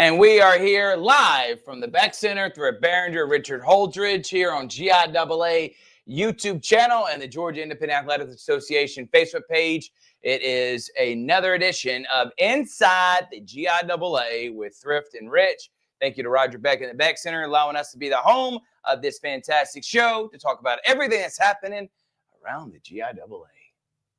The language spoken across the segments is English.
And we are here live from the Beck Center, Thrift Barringer, Richard Holdridge here on GIAA YouTube channel and the Georgia Independent Athletic Association Facebook page. It is another edition of Inside the GIAA with Thrift and Rich. Thank you to Roger Beck and the Beck Center allowing us to be the home of this fantastic show to talk about everything that's happening around the GIAA.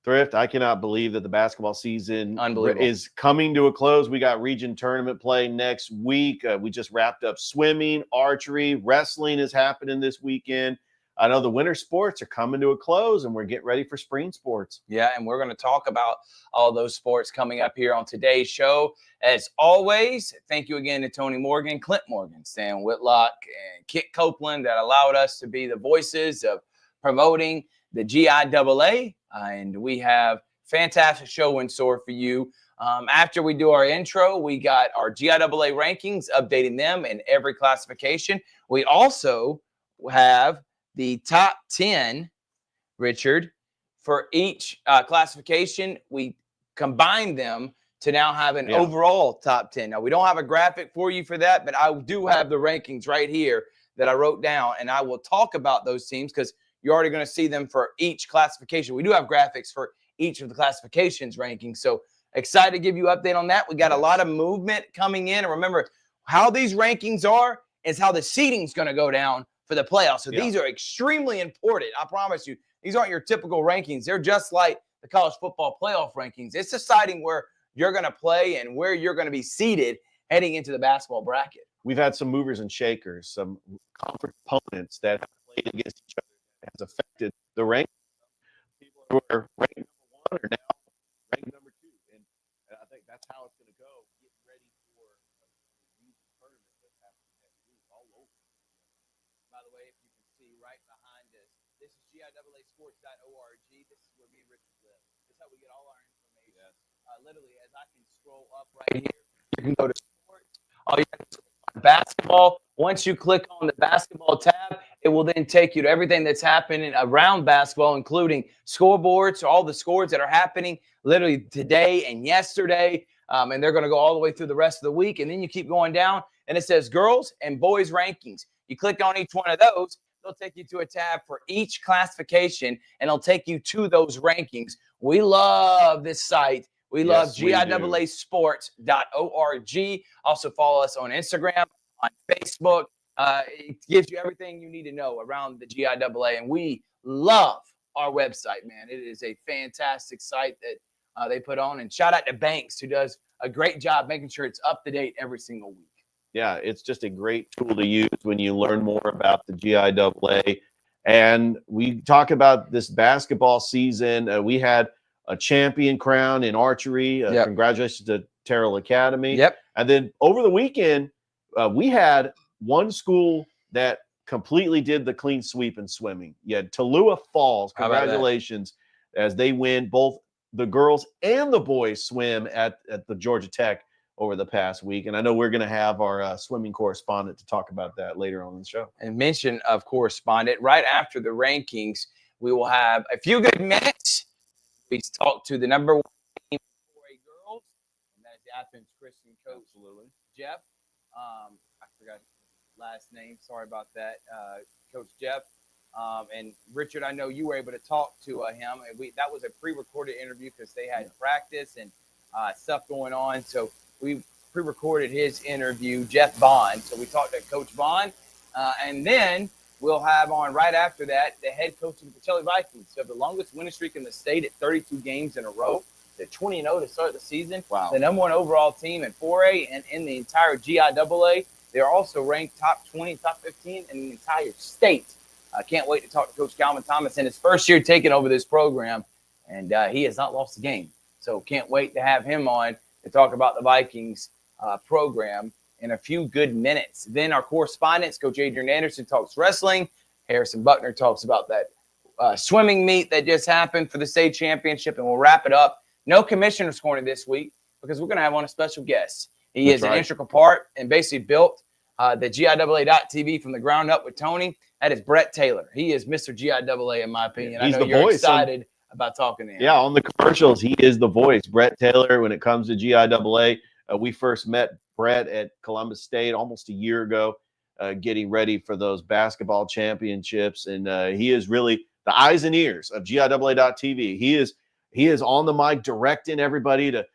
Thrift, I cannot believe that the basketball season is coming to a close. We got region tournament play next week. We just wrapped up swimming, archery, wrestling is happening this weekend. I know the winter sports are coming to a close, and we're getting ready for spring sports. Yeah, and we're going to talk about all those sports coming up here on today's show. As always, thank you again to Tony Morgan, Clint Morgan, Stan Whitlock, and Kit Copeland that allowed us to be the voices of promoting the GIAA. And we have fantastic show in store for you. After we do our intro, we got our GIAA rankings, updating them in every classification. We also have the top 10, Richard, for each classification. We combined them to now have an overall top 10. Now, we don't have a graphic for you for that, but I do have the rankings right here that I wrote down, and I will talk about those teams because you're already going to see them for each classification. We do have graphics for each of the classifications rankings. So excited to give you an update on that. We got a lot of movement coming in. And remember, how these rankings are is how the seeding's going to go down for the playoffs. So these are extremely important. I promise you, these aren't your typical rankings. They're just like the college football playoff rankings. It's deciding where you're going to play and where you're going to be seated heading into the basketball bracket. We've had some movers and shakers, some conference opponents that have played against each other. Has affected the rank. People who are ranked number 1 are now ranked number 2, and I think that's how it's going to go. Get ready for the region tournament that's happening next week all over. By the way, if you can see right behind us, this is GIAAsports.org. This is where me and Richard live. This is how we get all our information. Yes. Literally, as I can scroll up right here, you can go to sports. All you have to basketball. Once you click on the basketball tab, it will then take you to everything that's happening around basketball, including scoreboards, all the scores that are happening literally today and yesterday. And they're going to go all the way through the rest of the week. And then you keep going down, and it says girls and boys rankings. You click on each one of those, they'll take you to a tab for each classification, and it'll take you to those rankings. We love this site. We love GIAAsports.org. Also follow us on Instagram, on Facebook. It gives you everything you need to know around the GIAA, and we love our website, man. It is a fantastic site that they put on, and shout out to Banks, who does a great job making sure it's up to date every single week. Yeah, it's just a great tool to use when you learn more about the GIAA. And we talk about this basketball season. We had a champion crown in archery. Congratulations to Terrell Academy. And then over the weekend, we had one school that completely did the clean sweep in swimming. You had Tallulah Falls. Congratulations, as they win both the girls and the boys swim at the Georgia Tech over the past week. And I know we're going to have our swimming correspondent to talk about that later on in the show. And mention of correspondent, right after the rankings, we will have a few good minutes. We talk to the number 1 team for girls, and that is the Athens Christian coach, Jeff. I forgot his last name. Sorry about that, Coach Jeff. And Richard, I know you were able to talk to him. And that was a pre-recorded interview because they had practice and stuff going on. So we pre-recorded his interview, Jeff Bond. So we talked to Coach Bond, and then we'll have on right after that the head coach of the Pacelli Vikings. So the longest winning streak in the state at 32 games in a row. They're 20-0 to start the season. Wow. The number 1 overall team in 4A and in the entire GIAA. They're also ranked top 20, top 15 in the entire state. I can't wait to talk to Coach Calvin Thomas in his first year taking over this program, and he has not lost a game. So can't wait to have him on to talk about the Vikings program in a few good minutes. Then our correspondents, Coach Adrian Anderson talks wrestling. Harrison Buckner talks about that swimming meet that just happened for the state championship, and we'll wrap it up. No Commissioner's Corner this week because we're going to have on a special guest. He is an integral part and basically built the GIAA.TV from the ground up with Tony. That is Brett Taylor. He is Mr. GIAA, in my opinion. He's I know the you're voice excited about talking to him. Yeah, on the commercials, he is the voice. Brett Taylor, when it comes to GIAA, we first met Brett at Columbus State almost a year ago, getting ready for those basketball championships. And he is really the eyes and ears of GIAA.TV. He is on the mic directing everybody to,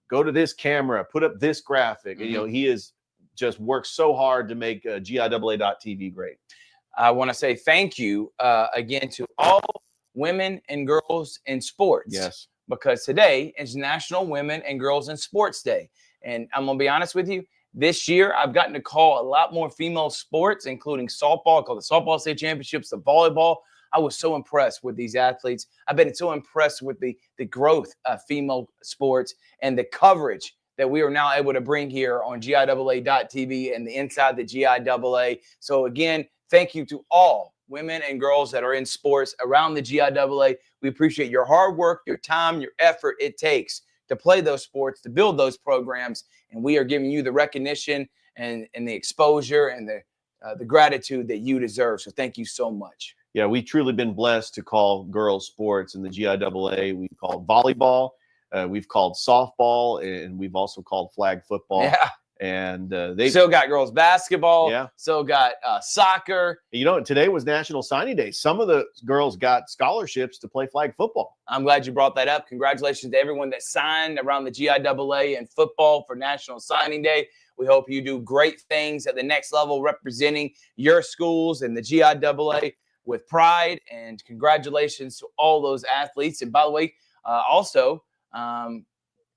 go to this camera, put up this graphic. Mm-hmm. And, he is just works so hard to make GIAA.TV great. I want to say thank you again to all women and girls in sports. Yes. Because today is National Women and Girls in Sports Day. And I'm going to be honest with you, this year I've gotten to call a lot more female sports, including softball. I call the softball state championships, the volleyball. I was so impressed with these athletes. I've been so impressed with the growth of female sports and the coverage that we are now able to bring here on GIAA.TV and the Inside the GIAA. So again, thank you to all women and girls that are in sports around the GIAA. We appreciate your hard work, your time, your effort it takes to play those sports, to build those programs. And we are giving you the recognition and the exposure and the gratitude that you deserve. So thank you so much. Yeah, we've truly been blessed to call girls sports in the GIAA. We've called volleyball, we've called softball, and we've also called flag football. Yeah. And they still got girls basketball. Yeah. Still got soccer. Today was National Signing Day. Some of the girls got scholarships to play flag football. I'm glad you brought that up. Congratulations to everyone that signed around the GIAA and football for National Signing Day. We hope you do great things at the next level, representing your schools and the GIAA with pride. And congratulations to all those athletes. And by the way, also,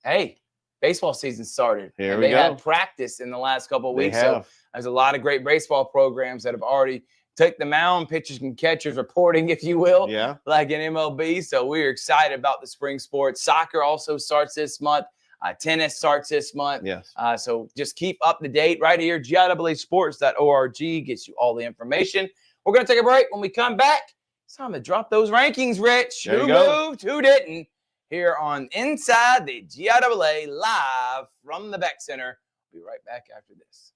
hey, baseball season started. Here they had practice in the last couple of weeks. So there's a lot of great baseball programs that have already took the mound, pitchers and catchers reporting, if you will, like in MLB. So we're excited about the spring sports. Soccer also starts this month. Tennis starts this month. Yes. So just keep up to date right here. GIAAsports.org gets you all the information. We're going to take a break. When we come back, it's time to drop those rankings, Rich. There Who you go. moved? Who didn't? Here on Inside the GIAA, live from the Beck Center. We'll be right back after this.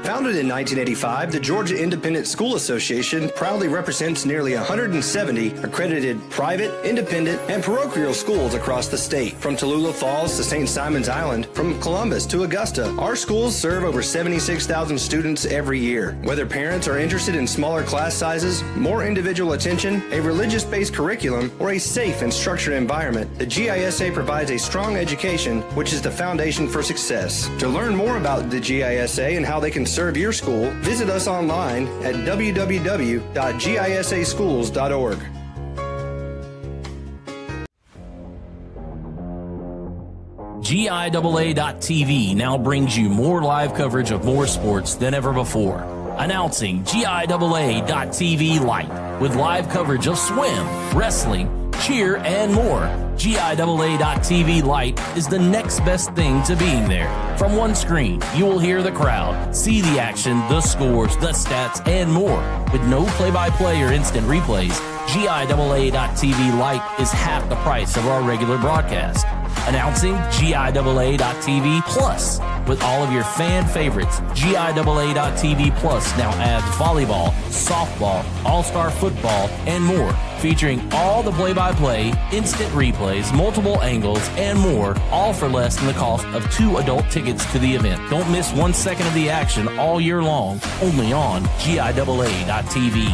Founded in 1985, the Georgia Independent School Association proudly represents nearly 170 accredited private, independent, and parochial schools across the state. From Tallulah Falls to St. Simon's Island, from Columbus to Augusta, our schools serve over 76,000 students every year. Whether parents are interested in smaller class sizes, more individual attention, a religious-based curriculum, or a safe and structured environment, the GISA provides a strong education, which is the foundation for success. To learn more about the GISA and how they can serve your school, visit us online at www.gisaschools.org. GIAA.TV now brings you more live coverage of more sports than ever before. Announcing GIAA.TV Lite with live coverage of swim, wrestling, cheer, and more. GIAA.TV Lite is the next best thing to being there. From one screen, you will hear the crowd, see the action, the scores, the stats, and more. With no play-by-play or instant replays, GIAA.TV Lite is half the price of our regular broadcast. Announcing GIAA.TV Plus. With all of your fan favorites, GIAA.TV Plus now adds volleyball, softball, all-star football, and more, featuring all the play-by-play, instant replays, multiple angles, and more, all for less than the cost of 2 adult tickets to the event. Don't miss 1 second of the action all year long, only on GIAA.TV.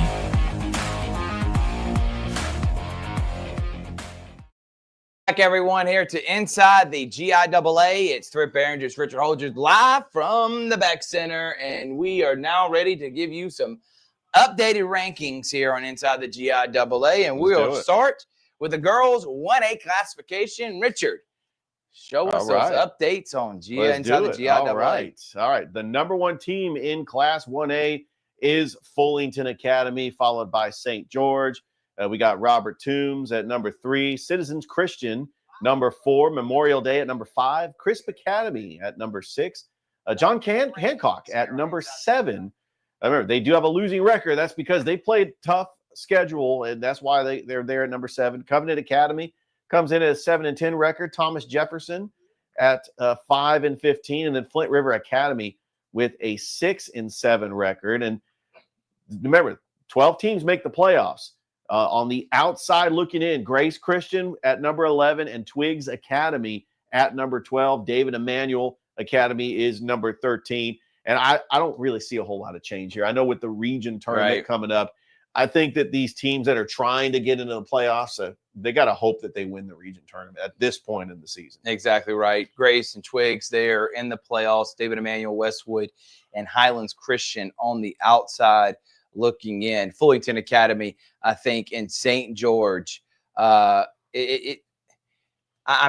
Back everyone here to Inside the GIAA. It's Thrift, Barringer, Richard Holdridge, live from the Beck Center, and we are now ready to give you some updated rankings here on Inside the GIAA, and we'll start with the girls 1A classification. Richard, show us those updates on Inside the GIAA. All right. The number 1 team in Class 1A is Fullington Academy, followed by St. George. We got Robert Toombs at number 3, Citizens Christian, number 4, Memorial Day at number 5, Crisp Academy at number 6, John Hancock at number 7. Remember, they do have a losing record. That's because they played tough schedule, and that's why they're there at number 7. Covenant Academy comes in at a 7-10 record. Thomas Jefferson at 5-15, and then Flint River Academy with a 6-7 record. And remember, 12 teams make the playoffs. On the outside looking in, Grace Christian at number 11 and Twigs Academy at number 12. David Emmanuel Academy is number 13. And I don't really see a whole lot of change here. I know with the region tournament coming up, I think that these teams that are trying to get into the playoffs, they got to hope that they win the region tournament at this point in the season. Exactly right. Grace and Twigs, they're in the playoffs. David Emmanuel, Westwood, and Highlands Christian on the outside looking in. Fullerton Academy, I think, in St. George. I'm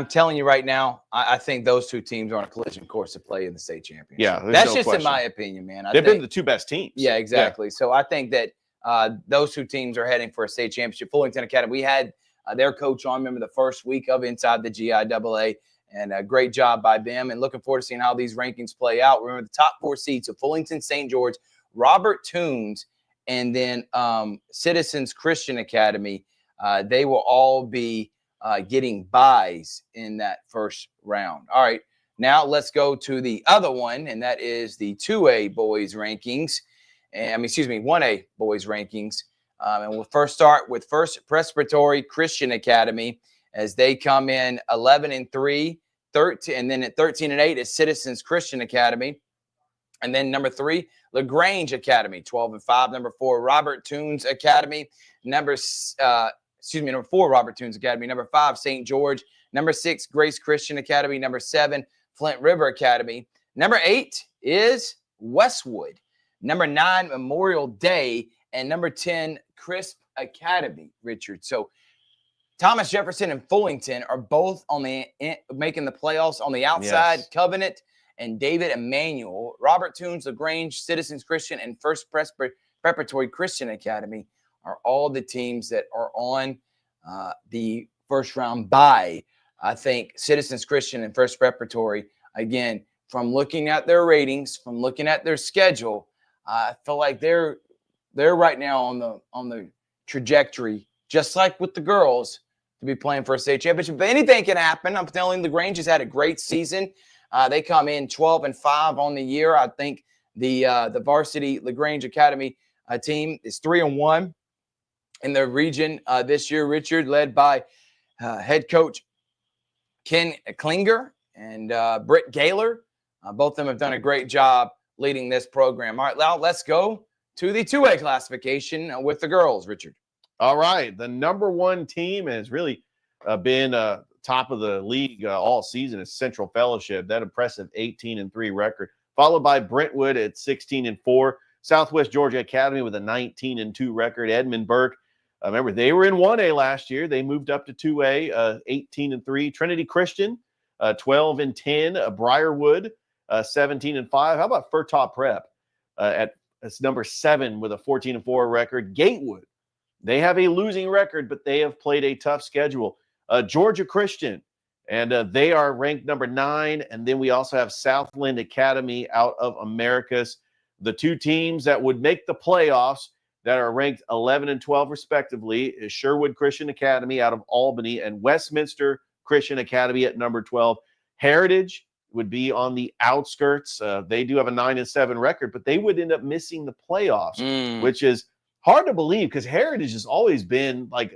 telling you right now, I think those two teams are on a collision course to play in the state championship. Yeah, that's no just question. In my opinion, man. They've been the two best teams. Yeah, exactly. Yeah. So I think that those two teams are heading for a state championship. Fullerton Academy, we had their coach on, remember, the first week of Inside the GIAA, and a great job by them. And looking forward to seeing how these rankings play out. Remember, the top 4 seeds of Fullerton, St. George, Robert Toombs, and then Citizens Christian Academy. They will all be getting byes in that first round. All right, now let's go to the other one, and that is the 2A boys rankings. And 1A boys rankings. And we'll first start with First Presbyterian Christian Academy as they come in 11-3, 13, and then at 13-8 is Citizens Christian Academy. And then number 3, LaGrange Academy, 12-5. Number 4, Robert Toombs Academy. Number 4, Robert Toombs Academy. Number 5, St. George. Number 6, Grace Christian Academy. Number 7, Flint River Academy. Number 8 is Westwood. Number 9, Memorial Day. And number 10, Crisp Academy, Richard. So Thomas Jefferson and Fullerton are both on the making the playoffs on the outside. Yes. Covenant and David Emmanuel. Robert Toombs, LaGrange, Citizens Christian, and First Preparatory Christian Academy are all the teams that are on the first round bye. I think Citizens Christian and First Preparatory, again, from looking at their ratings, from looking at their schedule, I feel like they're right now on the trajectory, just like with the girls, to be playing for a state championship. But anything can happen. I'm telling you, LaGrange has had a great season. They come in 12-5 on the year. I think the varsity LaGrange Academy team is 3-1 in the region this year, Richard, led by head coach Ken Klinger and Britt Gaylor. Both of them have done a great job leading this program. All right, now let's go to the 2A classification with the girls, Richard. All right, the number 1 team has really been top of the league all season is Central Fellowship, that impressive 18-3 record, followed by Brentwood at 16-4, Southwest Georgia Academy with a 19-2 record, Edmund Burke. Remember, they were in 1A last year. They moved up to 2A, 18-3. Trinity Christian, 12-10. Briarwood, 17-5. How about Furtop Prep at number 7 with a 14-4 record? Gatewood, they have a losing record, but they have played a tough schedule. Georgia Christian, and they are ranked number 9. And then we also have Southland Academy out of Americus. The 2 teams that would make the playoffs that are ranked 11 and 12 respectively is Sherwood Christian Academy out of Albany and Westminster Christian Academy at number 12. Heritage would be on the outskirts. They do have a 9-7 record, but they would end up missing the playoffs, which is hard to believe because Heritage has always been like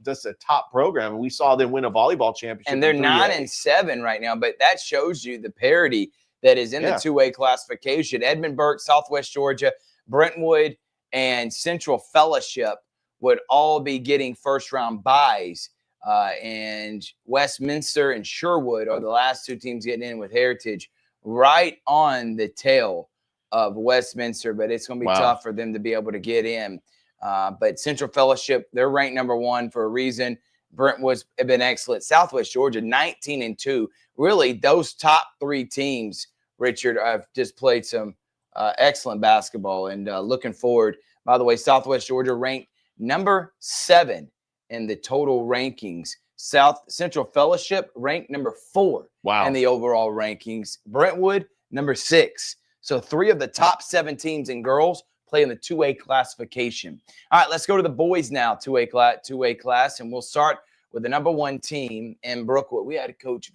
just a top program. And we saw them win a volleyball championship. And they're 9-7 right now, but that shows you the parity that is in the 2A classification. Edmund Burke, Southwest Georgia, Brentwood, and Central Fellowship would all be getting first-round byes. And Westminster and Sherwood are the last 2 teams getting in with Heritage right on the tail of Westminster. But it's going to be tough for them to be able to get in. But Central Fellowship, they're ranked number 1 for a reason. Brentwood's been excellent. Southwest Georgia, 19-2. Really, those top 3 teams, Richard, have just played some excellent basketball. And looking forward, by the way, Southwest Georgia ranked number 7 in the total rankings. Central Fellowship ranked number 4 in the overall rankings. Brentwood, number 6. So 3 of the top 7 teams in girls play in the 2A classification. All right, let's go to the boys now, 2A class, and we'll start with the number 1 team in Brookwood. We had Coach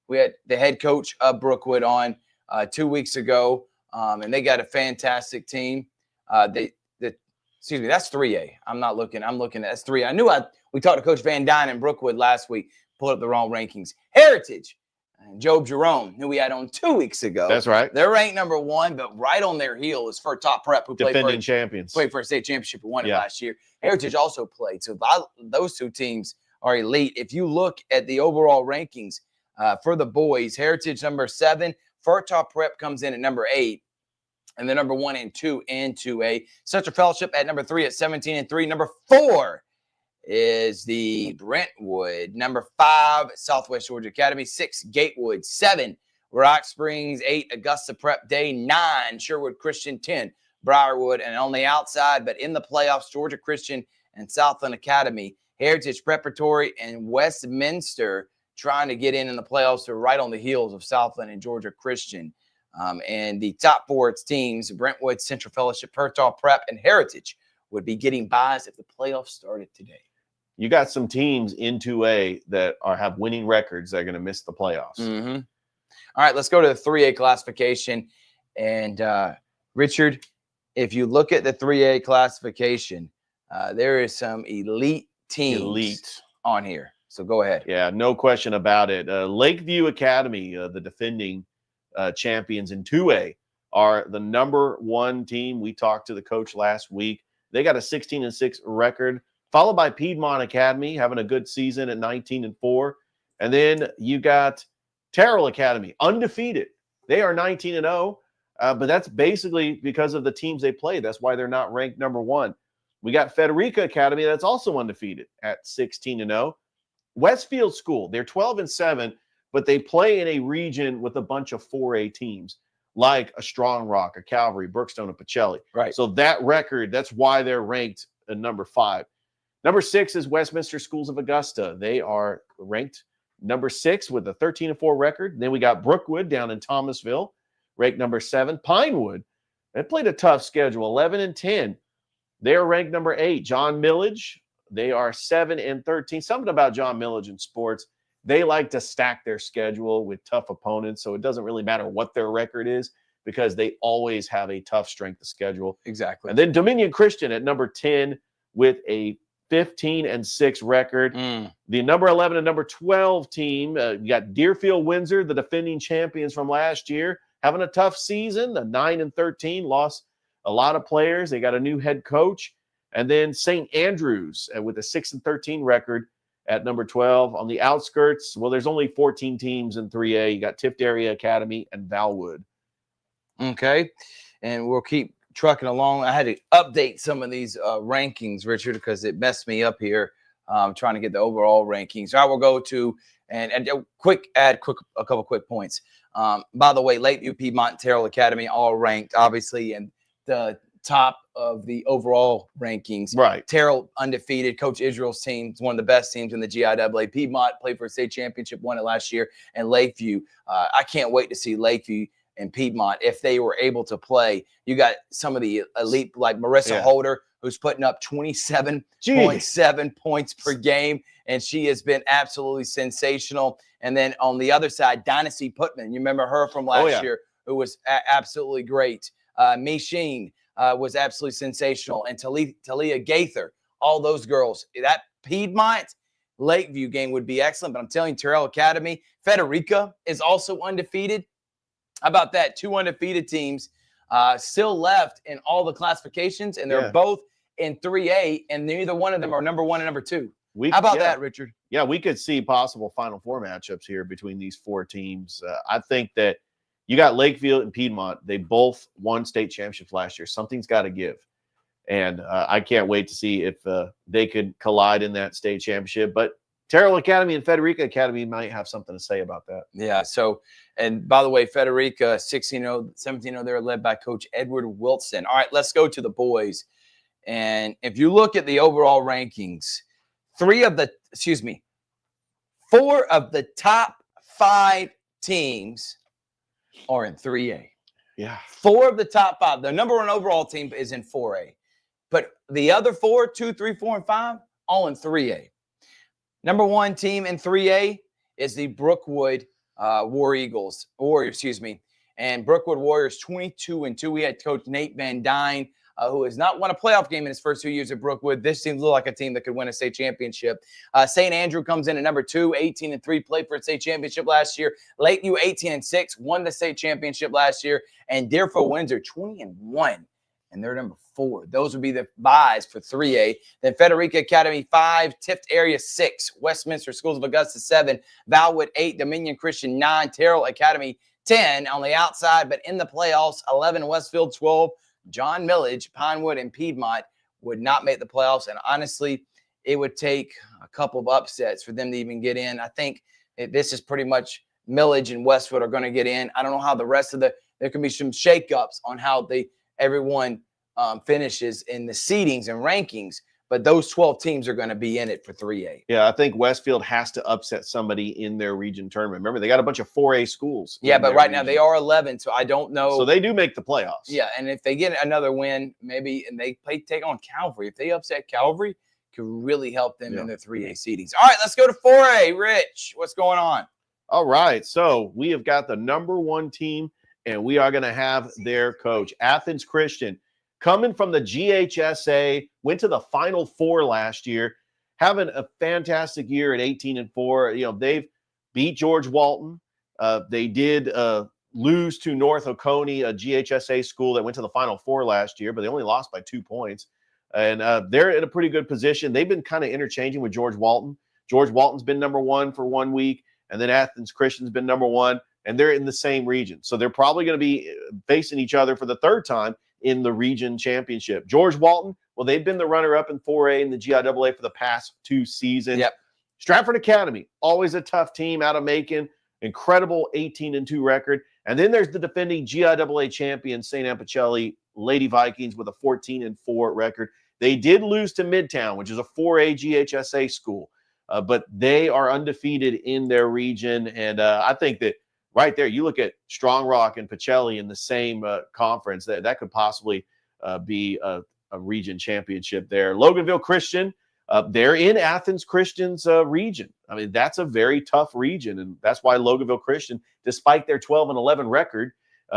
we had the head coach of Brookwood on 2 weeks ago, and they got a fantastic team. The excuse me, that's 3A. I'm looking at that's 3A. I knew we talked to Coach Van Dyne in Brookwood last week, pulled up the wrong rankings. Heritage, Job Jerome, who we had on 2 weeks ago. That's right. They're ranked number 1, but right on their heel is for Top Prep, who defending champions. Played for a state championship and won it last year. Heritage also played. So those two teams are elite. If you look at the overall rankings for the boys, Heritage number 7, for Top Prep comes in at number 8. And the number 1 and 2 in 2A. Central Fellowship at number 3 at 17-3. Number 4 is the Brentwood. Number 5, Southwest Georgia Academy. 6, Gatewood. 7, Rock Springs. 8, Augusta Prep Day. 9, Sherwood Christian. 10, Briarwood. And on the outside, but in the playoffs, Georgia Christian and Southland Academy. Heritage Preparatory and Westminster trying to get in the playoffs. Are right on the heels of Southland and Georgia Christian. And the top 4 teams, Brentwood, Central Fellowship, Pertall Prep, and Heritage, would be getting buys if the playoffs started today. You got some teams in 2A that have winning records that are going to miss the playoffs. Mm-hmm. All right, let's go to the 3A classification. And Richard, if you look at the 3A classification, there is some elite teams on here. So go ahead. Yeah, no question about it. Lakeview Academy, the defending champions in 2A, are the number 1 team. We talked to the coach last week. They got a 16-6 record, followed by Piedmont Academy having a good season at 19-4. And then you got Terrell Academy, undefeated. They are 19-0, but that's basically because of the teams they play. That's why they're not ranked number 1. We got Federica Academy, that's also undefeated at 16-0. Westfield School, they're 12-7, but they play in a region with a bunch of 4A teams like a Strong Rock, a Calvary, Brookstone, and Pacelli. Right. So that record, that's why they're ranked at number 5. Number 6 is Westminster Schools of Augusta. They are ranked number 6 with a 13-4 record. Then we got Brookwood down in Thomasville, ranked number 7. Pinewood, they played a tough schedule, 11-10. They are ranked number 8. John Millage, they are 7-13. Something about John Millage in sports. They like to stack their schedule with tough opponents, so it doesn't really matter what their record is because they always have a tough strength of schedule. Exactly. And then Dominion Christian at number 10 with a 15-6 record. The number 11 and number 12 team, you got Deerfield Windsor, the defending champions from last year, having a tough season. The 9-13 lost a lot of players. They got a new head coach. And then St. Andrews with a 6-13 record at number 12. On the outskirts, well, there's only 14 teams in 3A. You got Tift Area Academy and Valwood. Okay. And we'll keep trucking along. I had to update some of these rankings, Richard, because it messed me up here trying to get the overall rankings. I will go to and a couple quick points. By the way, Lakeview, Piedmont, Terrell Academy all ranked, obviously, in the top of the overall rankings. Right. Terrell undefeated. Coach Israel's team is one of the best teams in the GIAA. Piedmont played for a state championship, won it last year. And Lakeview, I can't wait to see Lakeview and Piedmont if they were able to play. You got some of the elite like Marissa Holder, who's putting up 27.7 points per game, and she has been absolutely sensational. And then on the other side, Dynasty Putman, you remember her from last year, who was absolutely great. Machine was absolutely sensational. And Talia Gaither, all those girls. That Piedmont Lakeview game would be excellent, but I'm telling you, Terrell Academy, Federica is also undefeated. How about that? 2 undefeated teams still left in all the classifications, and they're both in 3A, and neither one of them are number 1 and number 2. How about that, Richard? Yeah, we could see possible Final Four matchups here between these 4 teams. I think that you got Lakeview and Piedmont. They both won state championships last year. Something's got to give. And I can't wait to see if they could collide in that state championship. But Terrell Academy and Federica Academy might have something to say about that. Yeah. So, and by the way, Federica 16-0, 17-0, they're led by Coach Edward Wilson. All right, let's go to the boys. And if you look at the overall rankings, 4 of the top 5 teams are in 3A. Yeah. 4 of the top 5. The number 1 overall team is in 4A. But the other 4, 2, 3, 4, and 5, all in 3A. Number 1 team in 3A is the Brookwood Warriors. And Brookwood Warriors 22-2. We had Coach Nate Van Dyne who has not won a playoff game in his first 2 years at Brookwood. This team looks like a team that could win a state championship. St. Andrew comes in at number 2, 18-3, played for a state championship last year. Lakeview 18-6, won the state championship last year. And Deerfield Windsor 20-1. And they're number 4. Those would be the buys for 3A. Then Frederica Academy 5, Tift Area 6, Westminster Schools of Augusta 7, Valwood 8, Dominion Christian 9, Terrell Academy 10 on the outside, but in the playoffs 11, Westfield 12, John Millage, Pinewood, and Piedmont would not make the playoffs. And honestly, it would take a couple of upsets for them to even get in. I think this is pretty much Millage and Westfield are going to get in. I don't know how the rest of there can be some shakeups on how everyone finishes in the seedings and rankings, but those 12 teams are going to be in it for 3A. Yeah, I think Westfield has to upset somebody in their region tournament. Remember, they got a bunch of 4A schools. Yeah, but right now they are 11, so I don't know. So they do make the playoffs. Yeah, and if they get another win, maybe, and they take on Calvary, if they upset Calvary, could really help them in their 3A seedings. All right, let's go to 4A. Rich, what's going on? All right, so we have got the number 1 team, and we are going to have their coach, Athens Christian, coming from the GHSA, went to the Final Four last year, having a fantastic year at 18-4. You know, they've beat George Walton. They did lose to North Oconee, a GHSA school that went to the Final Four last year, but they only lost by 2 points. And they're in a pretty good position. They've been kind of interchanging with George Walton. George Walton's been number 1 for 1 week, and then Athens Christian's been number 1, and they're in the same region. So they're probably going to be facing each other for the 3rd time in the region championship. George Walton, well, they've been the runner-up in 4A in the GIAA for the past 2 seasons. Yep. Stratford Academy, always a tough team out of Macon, incredible 18-2 record. And then there's the defending GIAA champion, St. Anne Pacelli Lady Vikings with a 14-4 record. They did lose to Midtown, which is a 4A GHSA school, but they are undefeated in their region. And I think that right there, you look at Strong Rock and Pacelli in the same conference, that could possibly be a region championship there. Loganville Christian, they're in Athens Christian's region. I mean, that's a very tough region, and that's why Loganville Christian, despite their 12-11 record,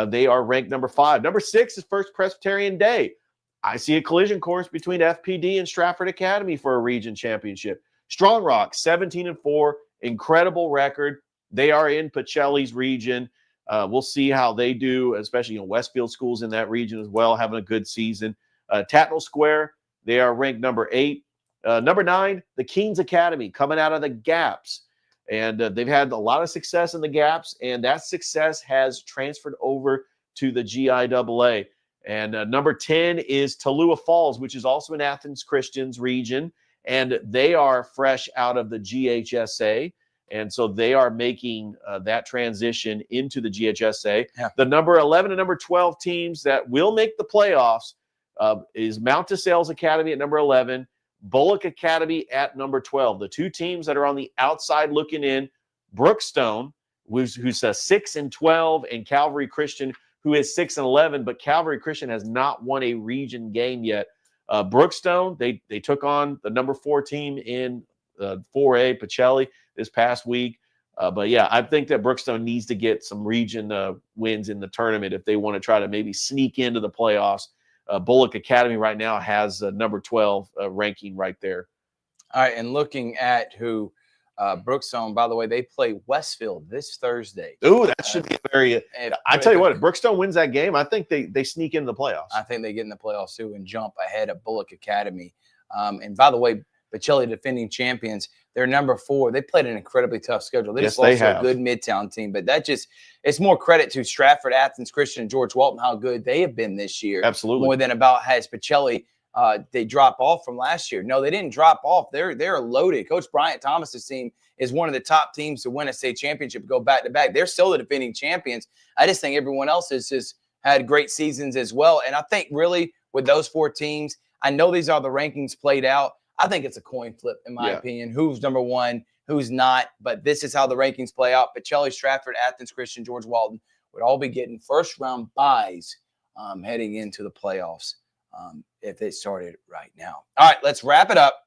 they are ranked number 5. Number 6 is First Presbyterian Day. I see a collision course between FPD and Stratford Academy for a region championship. Strong Rock, 17-4, incredible record. They are in Pacelli's region. We'll see how they do, especially Westfield schools in that region as well, having a good season. Tatnall Square, they are ranked number 8. Number 9, the Keens Academy, coming out of the Gaps. And they've had a lot of success in the Gaps, and that success has transferred over to the GIAA. And number 10 is Tallulah Falls, which is also in Athens Christian's region, and they are fresh out of the GHSA. And so they are making that transition into the GHSA. Yeah. The number 11 and number 12 teams that will make the playoffs is Mount DeSales Academy at number 11, Bullock Academy at number 12. The 2 teams that are on the outside looking in, Brookstone, who's 6-12, and Calvary Christian, who is 6-11, but Calvary Christian has not won a region game yet. Brookstone, they took on the number 4 team in 4A, Pacelli, this past week. But yeah, I think that Brookstone needs to get some region wins in the tournament if they want to try to maybe sneak into the playoffs. Bullock Academy right now has number 12 ranking right there. All right, and looking at who Brookstone, by the way, they play Westfield this Thursday. Ooh, that should be very I tell you what, if Brookstone wins that game, I think they sneak into the playoffs. I think they get in the playoffs too and jump ahead of Bullock Academy. And by the way, Pacelli defending champions, they're number 4. They played an incredibly tough schedule. They just lost a good Midtown team, but it's more credit to Stratford, Athens Christian, and George Walton, how good they have been this year. Absolutely. More than about has Pacelli they drop off from last year. No, they didn't drop off. They're loaded. Coach Bryant Thomas's team is one of the top teams to win a state championship, go back to back. They're still the defending champions. I just think everyone else has just had great seasons as well. And I think really with those 4 teams, I know these are the rankings played out. I think it's a coin flip, in my opinion, who's number 1, who's not. But this is how the rankings play out. Pacelli, Stratford, Athens Christian, George Walton would all be getting first-round buys heading into the playoffs if it started right now. All right, let's wrap it up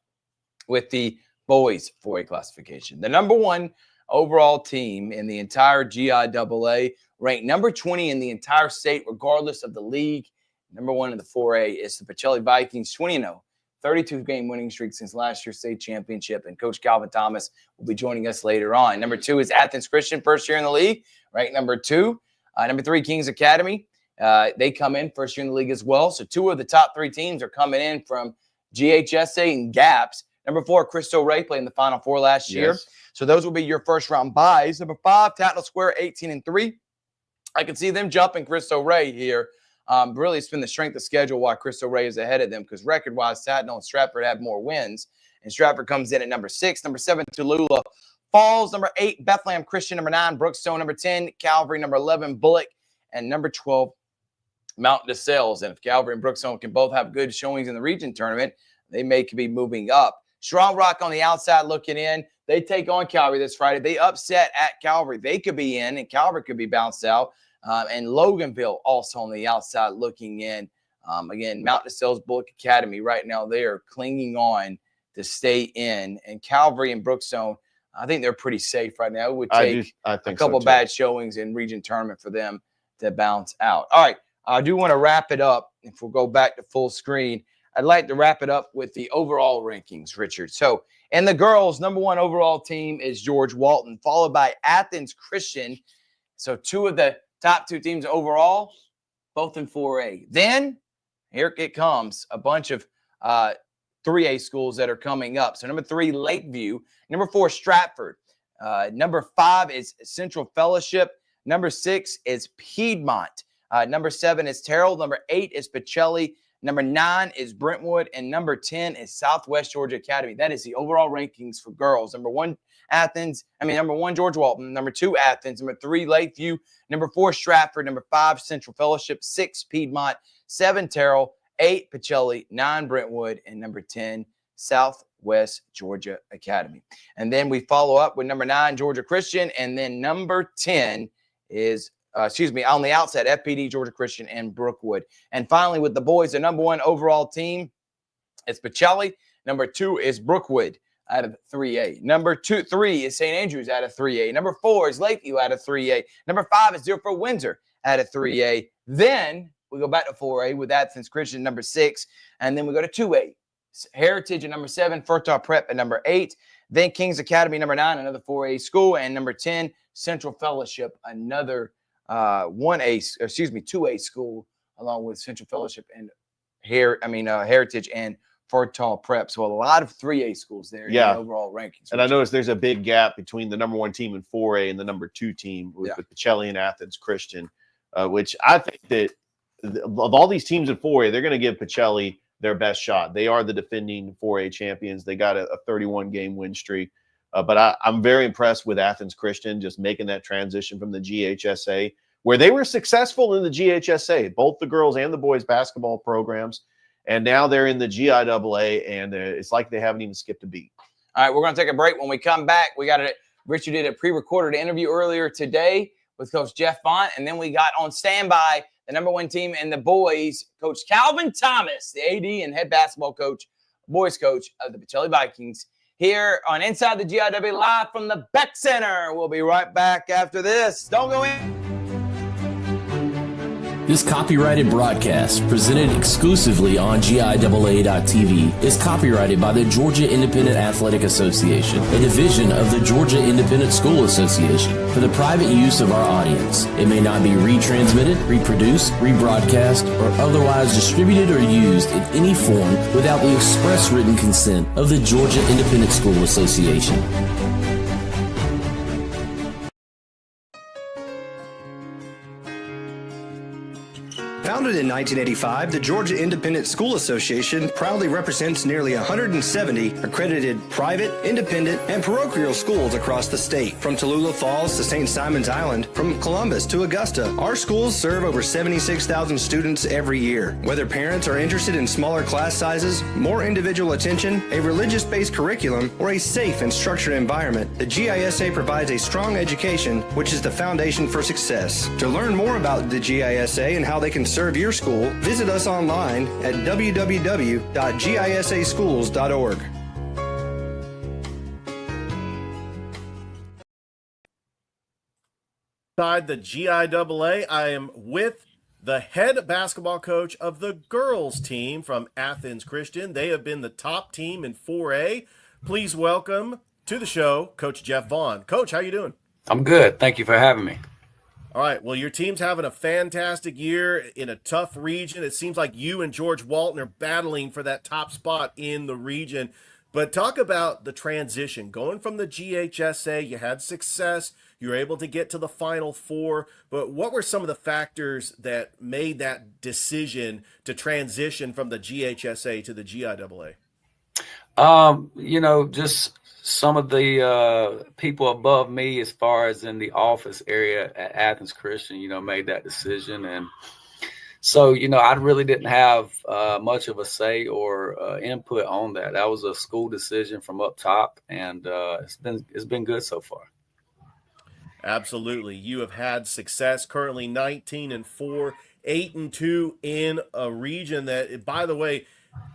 with the boys 4A classification. The number 1 overall team in the entire GIAA, ranked number 20 in the entire state, regardless of the league, Number 1 in the 4A is the Pacelli Vikings, 20-0. 32-game winning streak since last year's state championship. And Coach Calvin Thomas will be joining us later on. Number 2 is Athens Christian, first year in the league, ranked number 2. Number 3, Kings Academy. They come in first year in the league as well. So 2 of the top 3 teams are coming in from GHSA and GAPS. Number 4, Cristo Rey played in the Final Four last year. So those will be your first-round buys. Number 5, Tatnall Square, 18-3. I can see them jumping Cristo Rey here. Really, it's been the strength of schedule why Cristo Rey is ahead of them, because record-wise, Tatnall and Stratford have more wins. And Stratford comes in at number 6. Number 7, Tallulah Falls. Number 8, Bethlehem Christian. Number 9, Brookstone. Number 10, Calvary. Number 11, Bullock. And number 12, Mount DeSales. And if Calvary and Brookstone can both have good showings in the region tournament, they may be moving up. Strong Rock on the outside looking in. They take on Calvary this Friday. They upset at Calvary. They could be in, and Calvary could be bounced out. And Loganville also on the outside looking in. Again, Mount DeSales Bullock Academy right now, they are clinging on to stay in. And Calvary and Brookstone, I think they're pretty safe right now. It would take a couple bad showings in region tournament for them to bounce out. All right, I do want to wrap it up. If we'll go back to full screen, I'd like to wrap it up with the overall rankings, Richard. So in the girls, number 1 overall team is George Walton, followed by Athens Christian. So 2 of the top 2 teams overall, both in 4A. Then here it comes, a bunch of 3A schools that are coming up. So number 3, Lakeview. Number 4, Stratford. Number 5 is Central Fellowship. Number 6 is Piedmont. Number 7 is Terrell. Number 8 is Pacelli. Number 9 is Brentwood. And number 10 is Southwest Georgia Academy. That is the overall rankings for girls. Number 1, George Walton. Number 2, Athens. Number 3, Lakeview. Number 4, Stratford. Number 5, Central Fellowship. 6, Piedmont. 7, Terrell. 8, Pacelli. 9, Brentwood. And number 10, Southwest Georgia Academy. And then we follow up with number 9, Georgia Christian. And then number 10 is, on the outside, FPD, Georgia Christian, and Brookwood. And finally, with the boys, the number 1 overall team is Pacelli. Number 2 is Brookwood out of 3A. Number 3 is St. Andrews out of 3A. Number 4 is Lakeview out of 3A. Number 5 is Deerfield Windsor out of 3A. Then we go back to 4A with Athens Christian, number 6. And then we go to 2A. Heritage at number 7, Fertile Prep at number 8. Then Kings Academy, number 9, another 4A school. And number 10, Central Fellowship, another 2A school, along with Central Fellowship and Heritage and Fertile Prep. So a lot of 3A schools there in the overall rankings. And I noticed there's a big gap between the number 1 team in 4A and the number 2 team with Pacelli and Athens Christian, which I think that of all these teams in 4A, they're going to give Pacelli their best shot. They are the defending 4A champions. They got a 31-game win streak. But I'm very impressed with Athens Christian just making that transition from the GHSA, where they were successful in the GHSA, both the girls and the boys basketball programs. And now they're in the GIAA, and it's like they haven't even skipped a beat. All right, we're going to take a break. When we come back, Richard did a pre-recorded interview earlier today with Coach Jeff Font, and then we got on standby the number 1 team in the boys, Coach Calvin Thomas, the AD and head basketball coach, boys coach of the Pacelli Vikings, here on Inside the GIAA live from the Beck Center. We'll be right back after this. Don't go in. This copyrighted broadcast, presented exclusively on GIAA.tv, is copyrighted by the Georgia Independent Athletic Association, a division of the Georgia Independent School Association, for the private use of our audience. It may not be retransmitted, reproduced, rebroadcast, or otherwise distributed or used in any form without the express written consent of the Georgia Independent School Association. Founded in 1985, the Georgia Independent School Association proudly represents nearly 170 accredited private, independent, and parochial schools across the state. From Tallulah Falls to St. Simon's Island, from Columbus to Augusta, our schools serve over 76,000 students every year. Whether parents are interested in smaller class sizes, more individual attention, a religious-based curriculum, or a safe and structured environment, the GISA provides a strong education, which is the foundation for success. To learn more about the GISA and how they can serve your school, visit us online at www.gisaschools.org. Inside the GIAA, I am with the head basketball coach of the girls team from Athens Christian. They have been the top team in 4A. Please welcome to the show, Coach Jeff Vaughn. Coach, how you doing? I'm good. Thank you for having me. All right. Well, your team's having a fantastic year in a tough region. It seems like you and George Walton are battling for that top spot in the region. But talk about the transition. Going from the GHSA, you had success. You were able to get to the Final Four. But what were some of the factors that made that decision to transition from the GHSA to the GIAA? Just some of the people above me, as far as in the office area at Athens Christian, made that decision. And so, I really didn't have much of a say or input on that. That was a school decision from up top, and it's been good so far. Absolutely. You have had success, currently 19-4, 8-2 in a region that, by the way,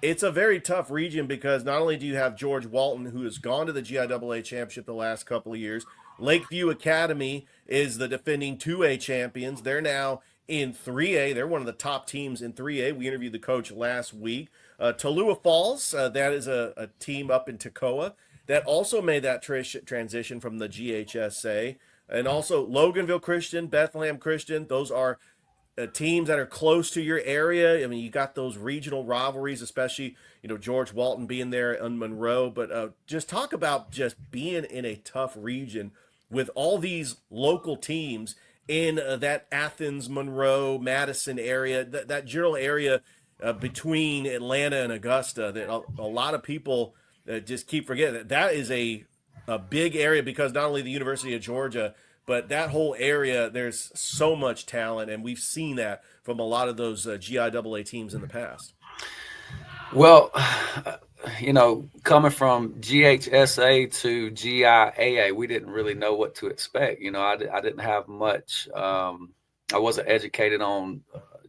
it's a very tough region because not only do you have George Walton, who has gone to the GIAA championship the last couple of years, Lakeview Academy is the defending 2A champions. They're now in 3A. They're one of the top teams in 3A. We interviewed the coach last week. Tallulah Falls, that is a team up in Toccoa that also made that transition from the GHSA. And also Loganville Christian, Bethlehem Christian, those are teams that are close to your area. I mean, you got those regional rivalries, especially, George Walton being there in Monroe. But just talk about just being in a tough region with all these local teams in that Athens, Monroe, Madison area, that general area between Atlanta and Augusta that a lot of people just keep forgetting. That is a big area because not only the University of Georgia, but that whole area, there's so much talent, and we've seen that from a lot of those GIAA teams in the past. Well, coming from GHSA to GIAA, we didn't really know what to expect. I didn't have much. I wasn't educated on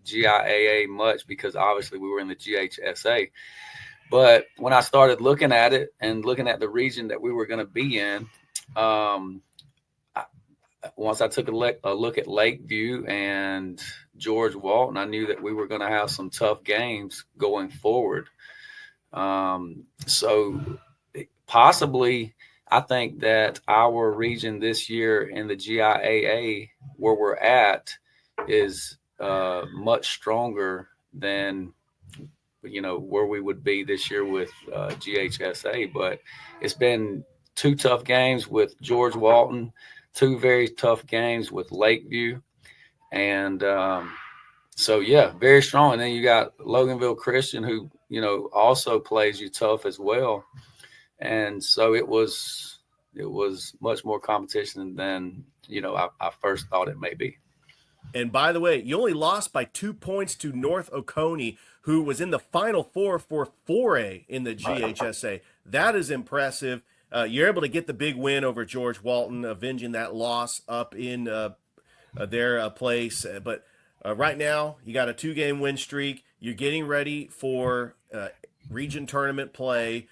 GIAA much because obviously we were in the GHSA. But when I started looking at it and looking at the region that we were going to be in, once I took a look at Lakeview and George Walton, I knew that we were going to have some tough games going forward. So possibly, I think that our region this year in the GIAA, where we're at, is much stronger than where we would be this year with GHSA. But it's been 2 tough games with George Walton, 2 very tough games with Lakeview. And so, yeah, very strong. And then you got Loganville Christian, who, also plays you tough as well. And so it was much more competition than, I first thought it may be. And by the way, you only lost by 2 points to North Oconee, who was in the Final Four for 4A in the GHSA. That is impressive. You're able to get the big win over George Walton, avenging that loss up in their place. But right now, you got a 2-game win streak. You're getting ready for region tournament play.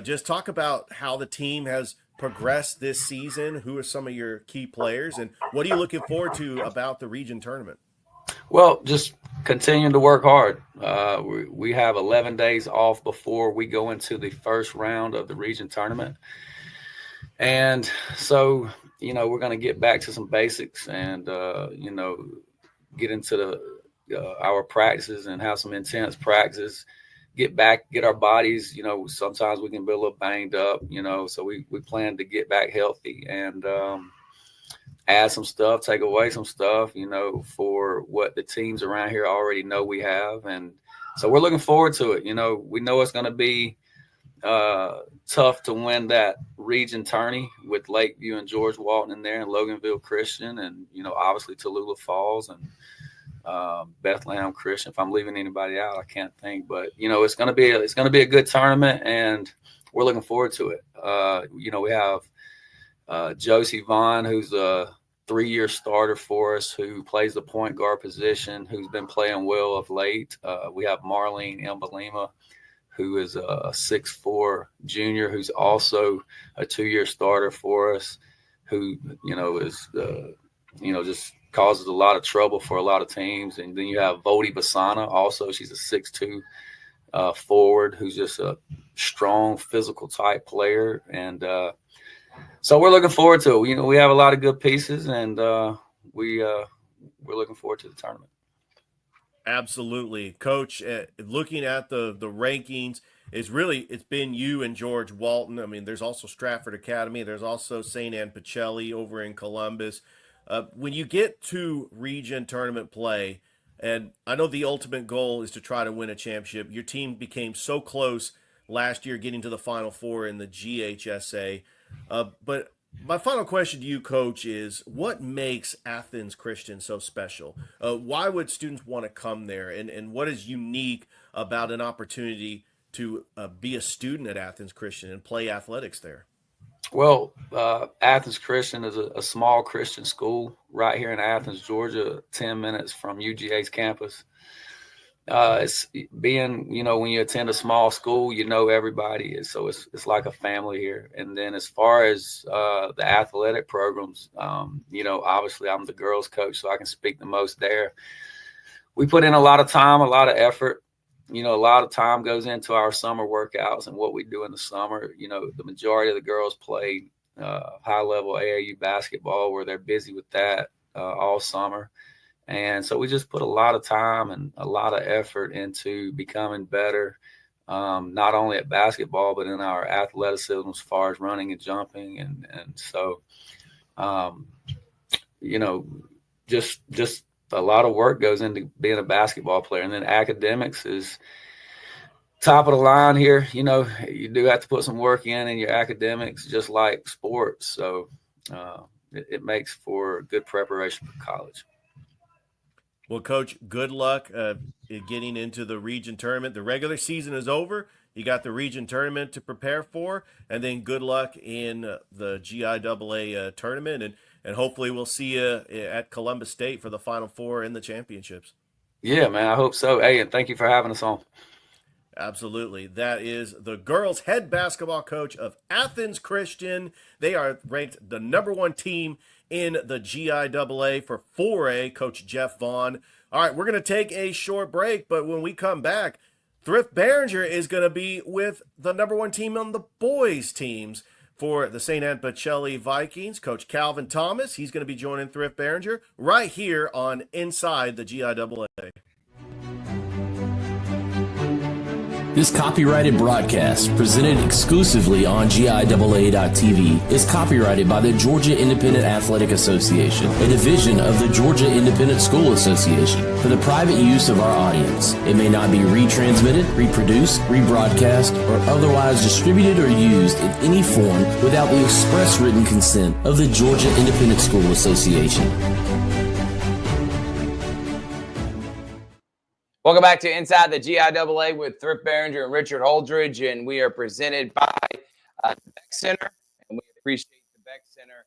Just talk about how the team has progressed this season. Who are some of your key players, and what are you looking forward to about the region tournament? Well, just continuing to work hard. We have 11 days off before we go into the first round of the region tournament. And so, we're going to get back to some basics and, get into our practices and have some intense practices, get our bodies, sometimes we can be a little banged up, so we plan to get back healthy and add some stuff, take away some stuff, for what the teams around here already know we have. And so we're looking forward to it. We know it's going to be tough to win that region tourney with Lakeview and George Walton in there and Loganville Christian and, obviously Tallulah Falls and Bethlehem Christian. If I'm leaving anybody out, I can't think, but it's going to be a good tournament and we're looking forward to it. We have Josie Vaughn, who's a 3-year starter for us, who plays the point guard position, who's been playing well of late. We have Marlene Mbalima, who is a 6'4" junior, who's also a 2-year starter for us, who, is, just causes a lot of trouble for a lot of teams. And then you have Vodi Basana also. She's a 6'2" forward who's just a strong physical type player. And so we're looking forward to it. We have a lot of good pieces, and we're looking forward to the tournament. Absolutely. Coach, looking at the rankings, it's been you and George Walton. I mean, there's also Stratford Academy. There's also St. Anne Pacelli over in Columbus. When you get to region tournament play, and I know the ultimate goal is to try to win a championship. Your team became so close last year getting to the Final Four in the GHSA. But my final question to you, Coach, is what makes Athens Christian so special? Why would students want to come there? And what is unique about an opportunity to be a student at Athens Christian and play athletics there? Well, Athens Christian is a small Christian school right here in Athens, Georgia, 10 minutes from UGA's campus. It's being, when you attend a small school, everybody. So it's like a family here. And then as far as the athletic programs, obviously I'm the girls coach, so I can speak the most there. We put in a lot of time, a lot of effort. A lot of time goes into our summer workouts and what we do in the summer. The majority of the girls play high-level AAU basketball, where they're busy with that all summer. And so we just put a lot of time and a lot of effort into becoming better, not only at basketball, but in our athleticism as far as running and jumping. And so, just a lot of work goes into being a basketball player. And then academics is top of the line here. You do have to put some work in your academics, just like sports. So it makes for good preparation for college. Well, Coach, good luck getting into the region tournament. The regular season is over. You got the region tournament to prepare for, and then good luck in the GIAA tournament. And hopefully we'll see you at Columbus State for the Final Four and the championships. Yeah, man, I hope so. Hey, and thank you for having us on. Absolutely. That is the girls' head basketball coach of Athens Christian. They are ranked the #1 team in the GIAA for 4A, Coach Jeff Vaughn. All right, we're going to take a short break, but when we come back, Thrift Barringer is going to be with the #1 team on the boys' teams for the St. Anne Pacelli Vikings. Coach Calvin Thomas, he's going to be joining Thrift Barringer right here on Inside the GIAA. This copyrighted broadcast, presented exclusively on GIAA.tv, is copyrighted by the Georgia Independent Athletic Association, a division of the Georgia Independent School Association, for the private use of our audience. It may not be retransmitted, reproduced, rebroadcast, or otherwise distributed or used in any form without the express written consent of the Georgia Independent School Association. Welcome back to Inside the GIAA with Thrift Barringer and Richard Holdridge, and we are presented by the Beck Center, and we appreciate the Beck Center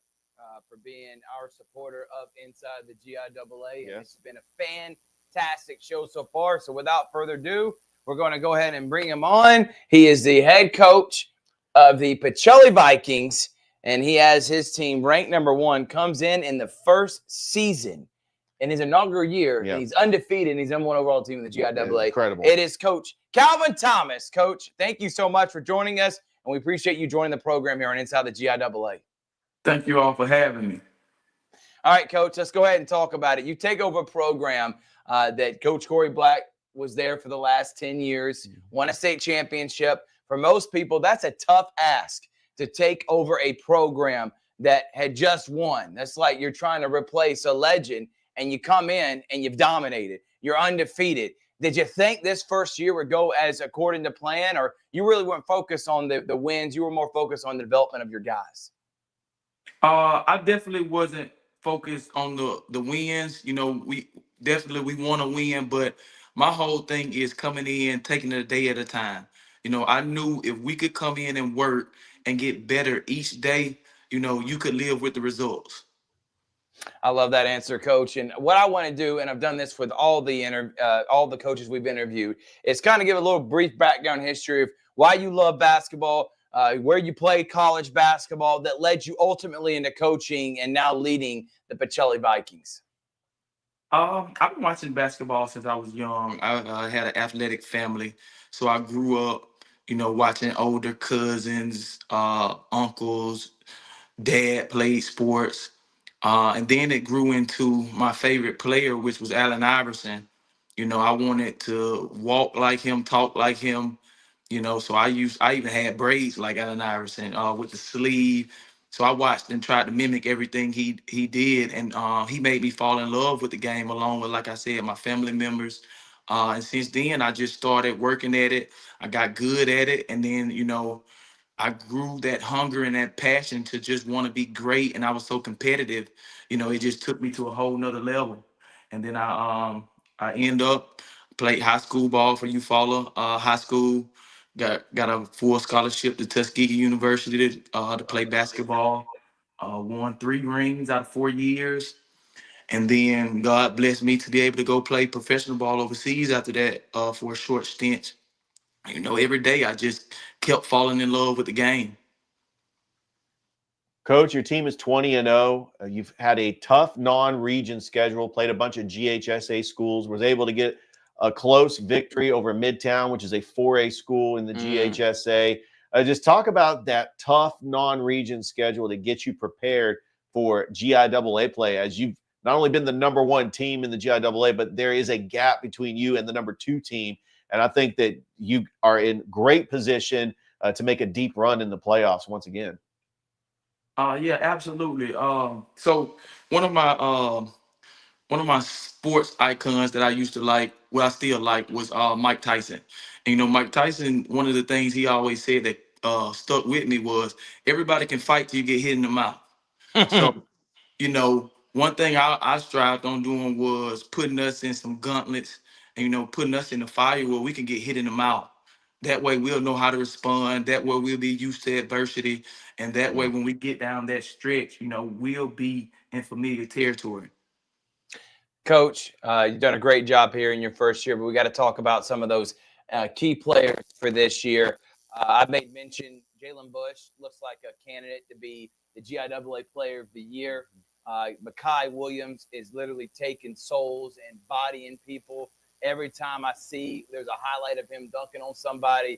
for being our supporter of Inside the GIAA. Yeah. And it's been a fantastic show so far. So without further ado, we're going to go ahead and bring him on. He is the head coach of the Pacelli Vikings, and he has his team ranked #1, comes in the first season in his inaugural year. Yeah. He's undefeated, and he's #1 overall team in the GIAA. Incredible. It is Coach Calvin Thomas. Coach, thank you so much for joining us, and we appreciate you joining the program here on Inside the GIAA. Thank you all for having me. All right, Coach, let's go ahead and talk about it. You take over a program that Coach Corey Black was there for the last 10 years, won a state championship. For most people, that's a tough ask to take over a program that had just won. That's like you're trying to replace a legend, and you come in and you've dominated. You're undefeated. Did you think this first year would go as according to plan, or you really weren't focused on the wins? You were more focused on the development of your guys? I definitely wasn't focused on the wins. We want to win, but my whole thing is coming in, taking it a day at a time. I knew if we could come in and work and get better each day, you could live with the results. I love that answer, Coach. And what I want to do, and I've done this with all the coaches we've interviewed, is kind of give a little brief background history of why you love basketball, where you played college basketball that led you ultimately into coaching and now leading the Pacelli Vikings. I've been watching basketball since I was young. I had an athletic family, so I grew up, watching older cousins, uncles, dad played sports. And then it grew into my favorite player, which was Allen Iverson. I wanted to walk like him, talk like him, so I even had braids like Allen Iverson, with the sleeve. So I watched and tried to mimic everything he did, and he made me fall in love with the game, along with, like I said, my family members. And since then, I just started working at it. I got good at it, and then I grew that hunger and that passion to just want to be great, and I was so competitive. It just took me to a whole nother level. And then I end up played high school ball for Eufaula High School. Got a full scholarship to Tuskegee University to play basketball. Won 3 rings out of 4 years, and then God blessed me to be able to go play professional ball overseas after that for a short stint. Every day I just kept falling in love with the game. Coach, your team is 20-0. You've had a tough non-region schedule, played a bunch of GHSA schools, was able to get a close victory over Midtown, which is a 4A school in the GHSA. Just talk about that tough non-region schedule to get you prepared for GIAA play, as you've not only been the number 1 team in the GIAA, but there is a gap between you and the number 2 team. And I think that you are in great position to make a deep run in the playoffs once again. Yeah, absolutely. So one of my sports icons that I used to like, well, I still like, was Mike Tyson. And Mike Tyson, one of the things he always said that stuck with me was, everybody can fight till you get hit in the mouth. So one thing I strived on doing was putting us in some gauntlets, and putting us in the fire where we can get hit in the mouth. That way we'll know how to respond. That way we'll be used to adversity. And that way when we get down that stretch, we'll be in familiar territory. Coach, you've done a great job here in your first year, but we got to talk about some of those key players for this year. I made mention Jalen Bush looks like a candidate to be the GIAA Player of the Year. Makai Williams is literally taking souls and bodying people. Every time I see there's a highlight of him dunking on somebody,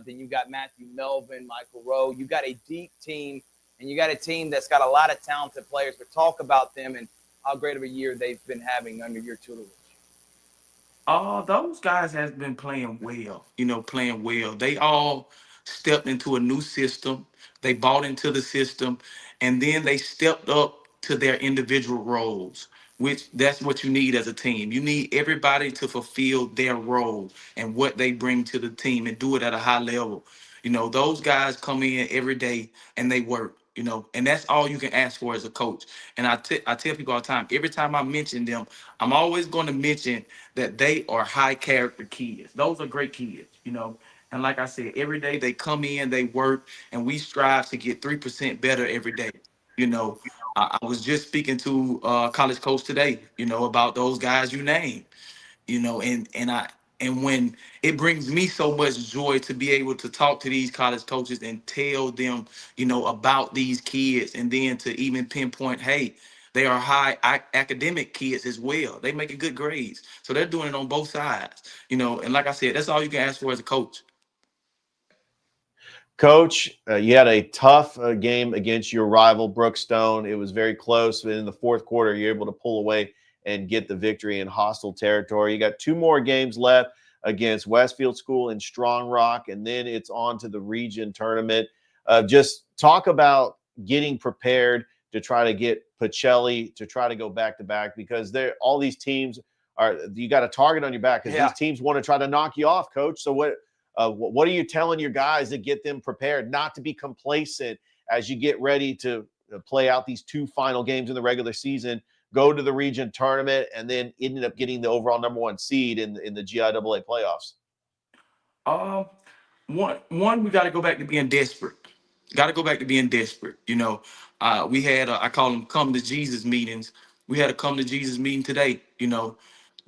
then you got Matthew Melvin, Michael Rowe. You got a deep team, and you got a team that's got a lot of talented players. But talk about them and how great of a year they've been having under your tutelage. Those guys has been playing well, playing well. They all stepped into a new system. They bought into the system, and then they stepped up to their individual roles, which that's what you need as a team. You need everybody to fulfill their role and what they bring to the team, and do it at a high level. Those guys come in every day and they work, and that's all you can ask for as a coach. And I tell people all the time, every time I mention them, I'm always going to mention that they are high character kids. Those are great kids, And like I said, every day they come in, they work, and we strive to get 3% better every day. I was just speaking to a college coach today, about those guys you named, and when it brings me so much joy to be able to talk to these college coaches and tell them, about these kids, and then to even pinpoint, hey, they are academic kids as well. They making good grades. So they're doing it on both sides, and like I said, that's all you can ask for as a coach. Coach, you had a tough game against your rival, Brookstone. It was very close, but in the fourth quarter, you're able to pull away and get the victory in hostile territory. You got 2 more games left against Westfield School and Strong Rock, and then it's on to the region tournament. Just talk about getting prepared to try to get Pacelli to try to go back-to-back, because all these teams you got a target on your back, because these teams want to try to knock you off, Coach. So what are you telling your guys to get them prepared not to be complacent as you get ready to play out these 2 final games in the regular season, go to the region tournament, and then ended up getting the overall number 1 seed in the GIAA playoffs? One, we got to go back to being desperate. Got to go back to being desperate. We had I call them come to Jesus meetings. We had a come to Jesus meeting today.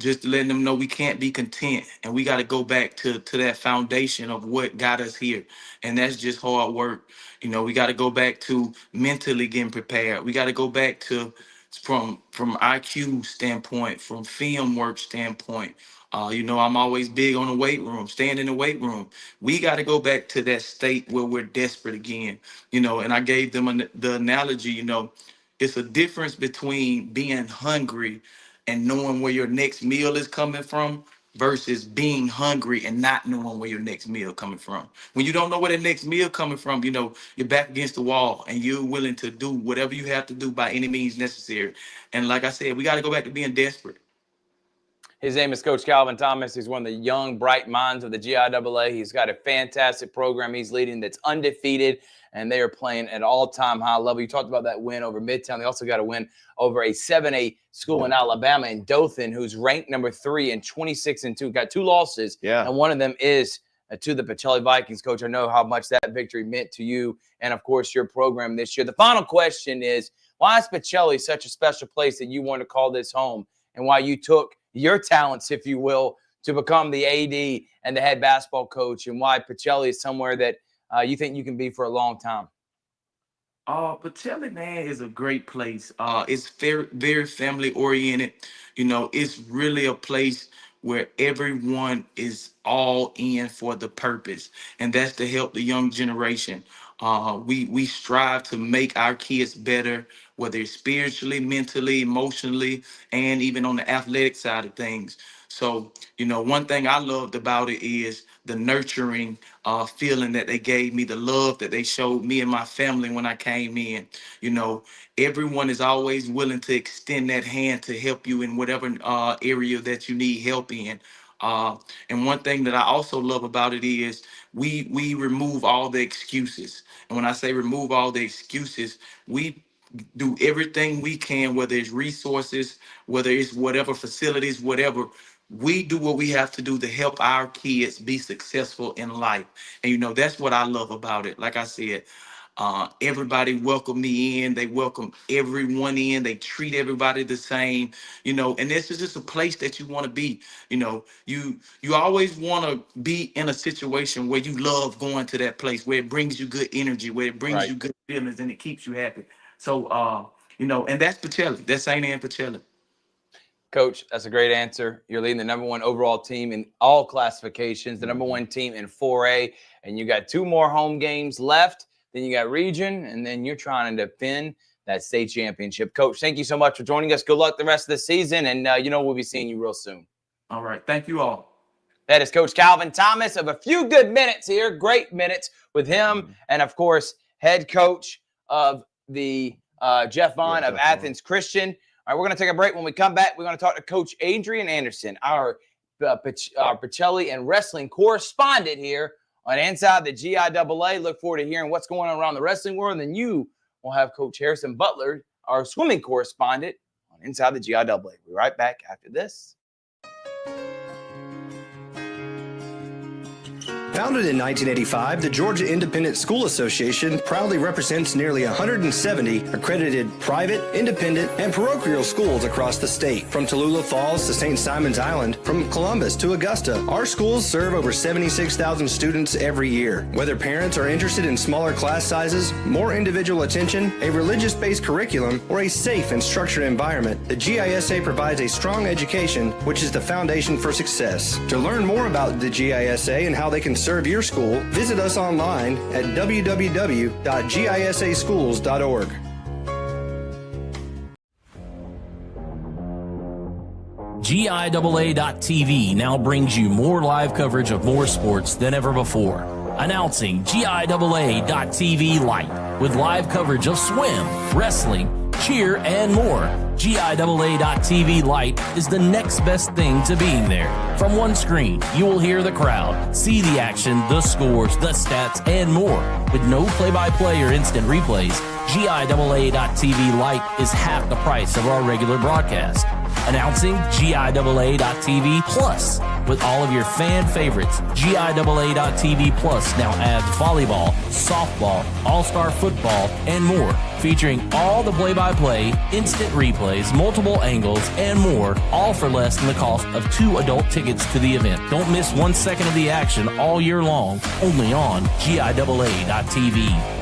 Just letting them know we can't be content, and we got to go back to that foundation of what got us here, and that's just hard work. We got to go back to mentally getting prepared. We got to go back to from IQ standpoint, from film work standpoint. I'm always big on the weight room, staying in the weight room. We got to go back to that state where we're desperate again, and I gave them the analogy, it's a difference between being hungry and knowing where your next meal is coming from versus being hungry and not knowing where your next meal coming from. When you don't know where the next meal coming from, you're back against the wall and you're willing to do whatever you have to do by any means necessary. And like I said, we got to go back to being desperate. His name is Coach Calvin Thomas. He's one of the young, bright minds of the GIAA. He's got a fantastic program he's leading that's undefeated, and they are playing at all-time high level. You talked about that win over Midtown. They also got a win over a 7A school in Alabama in Dothan, who's ranked number 3 and 26-2. Got 2 losses, and one of them is to the Pacelli Vikings. Coach, I know how much that victory meant to you and, of course, your program this year. The final question is, why is Pacelli such a special place that you want to call this home, and why you took your talents, if you will, to become the AD and the head basketball coach, and why Pacelli is somewhere that you think you can be for a long time? Pacelli, man, is a great place. It's very, very family oriented. It's really a place where everyone is all in for the purpose, and that's to help the young generation. We strive to make our kids better, whether it's spiritually, mentally, emotionally, and even on the athletic side of things. So, one thing I loved about it is the nurturing feeling that they gave me, the love that they showed me and my family when I came in. Everyone is always willing to extend that hand to help you in whatever area that you need help in. And one thing that I also love about it is we remove all the excuses. And when I say remove all the excuses, we do everything we can, whether it's resources, whether it's whatever facilities, whatever. We do what we have to do to help our kids be successful in life. And, that's what I love about it. Like I said, everybody welcome me in. They welcome everyone in. They treat everybody the same, and this is just a place that you want to be. You always want to be in a situation where you love going to that place, where it brings you good energy, where it brings you good feelings, and it keeps you happy. So, and that's Pacelli. That's St. Anne Pacelli. Coach, that's a great answer. You're leading the number 1 overall team in all classifications, the number 1 team in 4A, and you got 2 more home games left. Then you got region, and then you're trying to defend that state championship. Coach, thank you so much for joining us. Good luck the rest of the season, and we'll be seeing you real soon. All right. Thank you all. That is Coach Calvin Thomas of a few good minutes here, great minutes with him, and, of course, head coach of the Jeff Vaughn of Athens Christian. All right, we're going to take a break. When we come back, we're going to talk to Coach Adrian Anderson, our Pacelli and wrestling correspondent here on Inside the GIAA. Look forward to hearing what's going on around the wrestling world. And then you will have Coach Harrison Butler, our swimming correspondent, on Inside the GIAA. We'll be right back after this. Founded in 1985, the Georgia Independent School Association proudly represents nearly 170 accredited private, independent, and parochial schools across the state. From Tallulah Falls to St. Simon's Island, from Columbus to Augusta, our schools serve over 76,000 students every year. Whether parents are interested in smaller class sizes, more individual attention, a religious-based curriculum, or a safe and structured environment, the GISA provides a strong education, which is the foundation for success. To learn more about the GISA and how they can serve your school, visit us online at www.gisaschools.org. GIAA.tv now brings you more live coverage of more sports than ever before. Announcing GIAA.tv Lite with live coverage of swim, wrestling, cheer, and more. GIAA.tv Lite is the next best thing to being there. From one screen, you will hear the crowd, see the action, the scores, the stats, and more. With no play-by-play or instant replays, GIAA.tv Lite is half the price of our regular broadcast. Announcing GIAA.tv Plus. With all of your fan favorites, GIAA.tv Plus now adds volleyball, softball, all-star football, and more. Featuring all the play-by-play, instant replays, multiple angles, and more, all for less than the cost of 2 adult tickets to the event. Don't miss 1 second of the action all year long, only on GIAA.tv.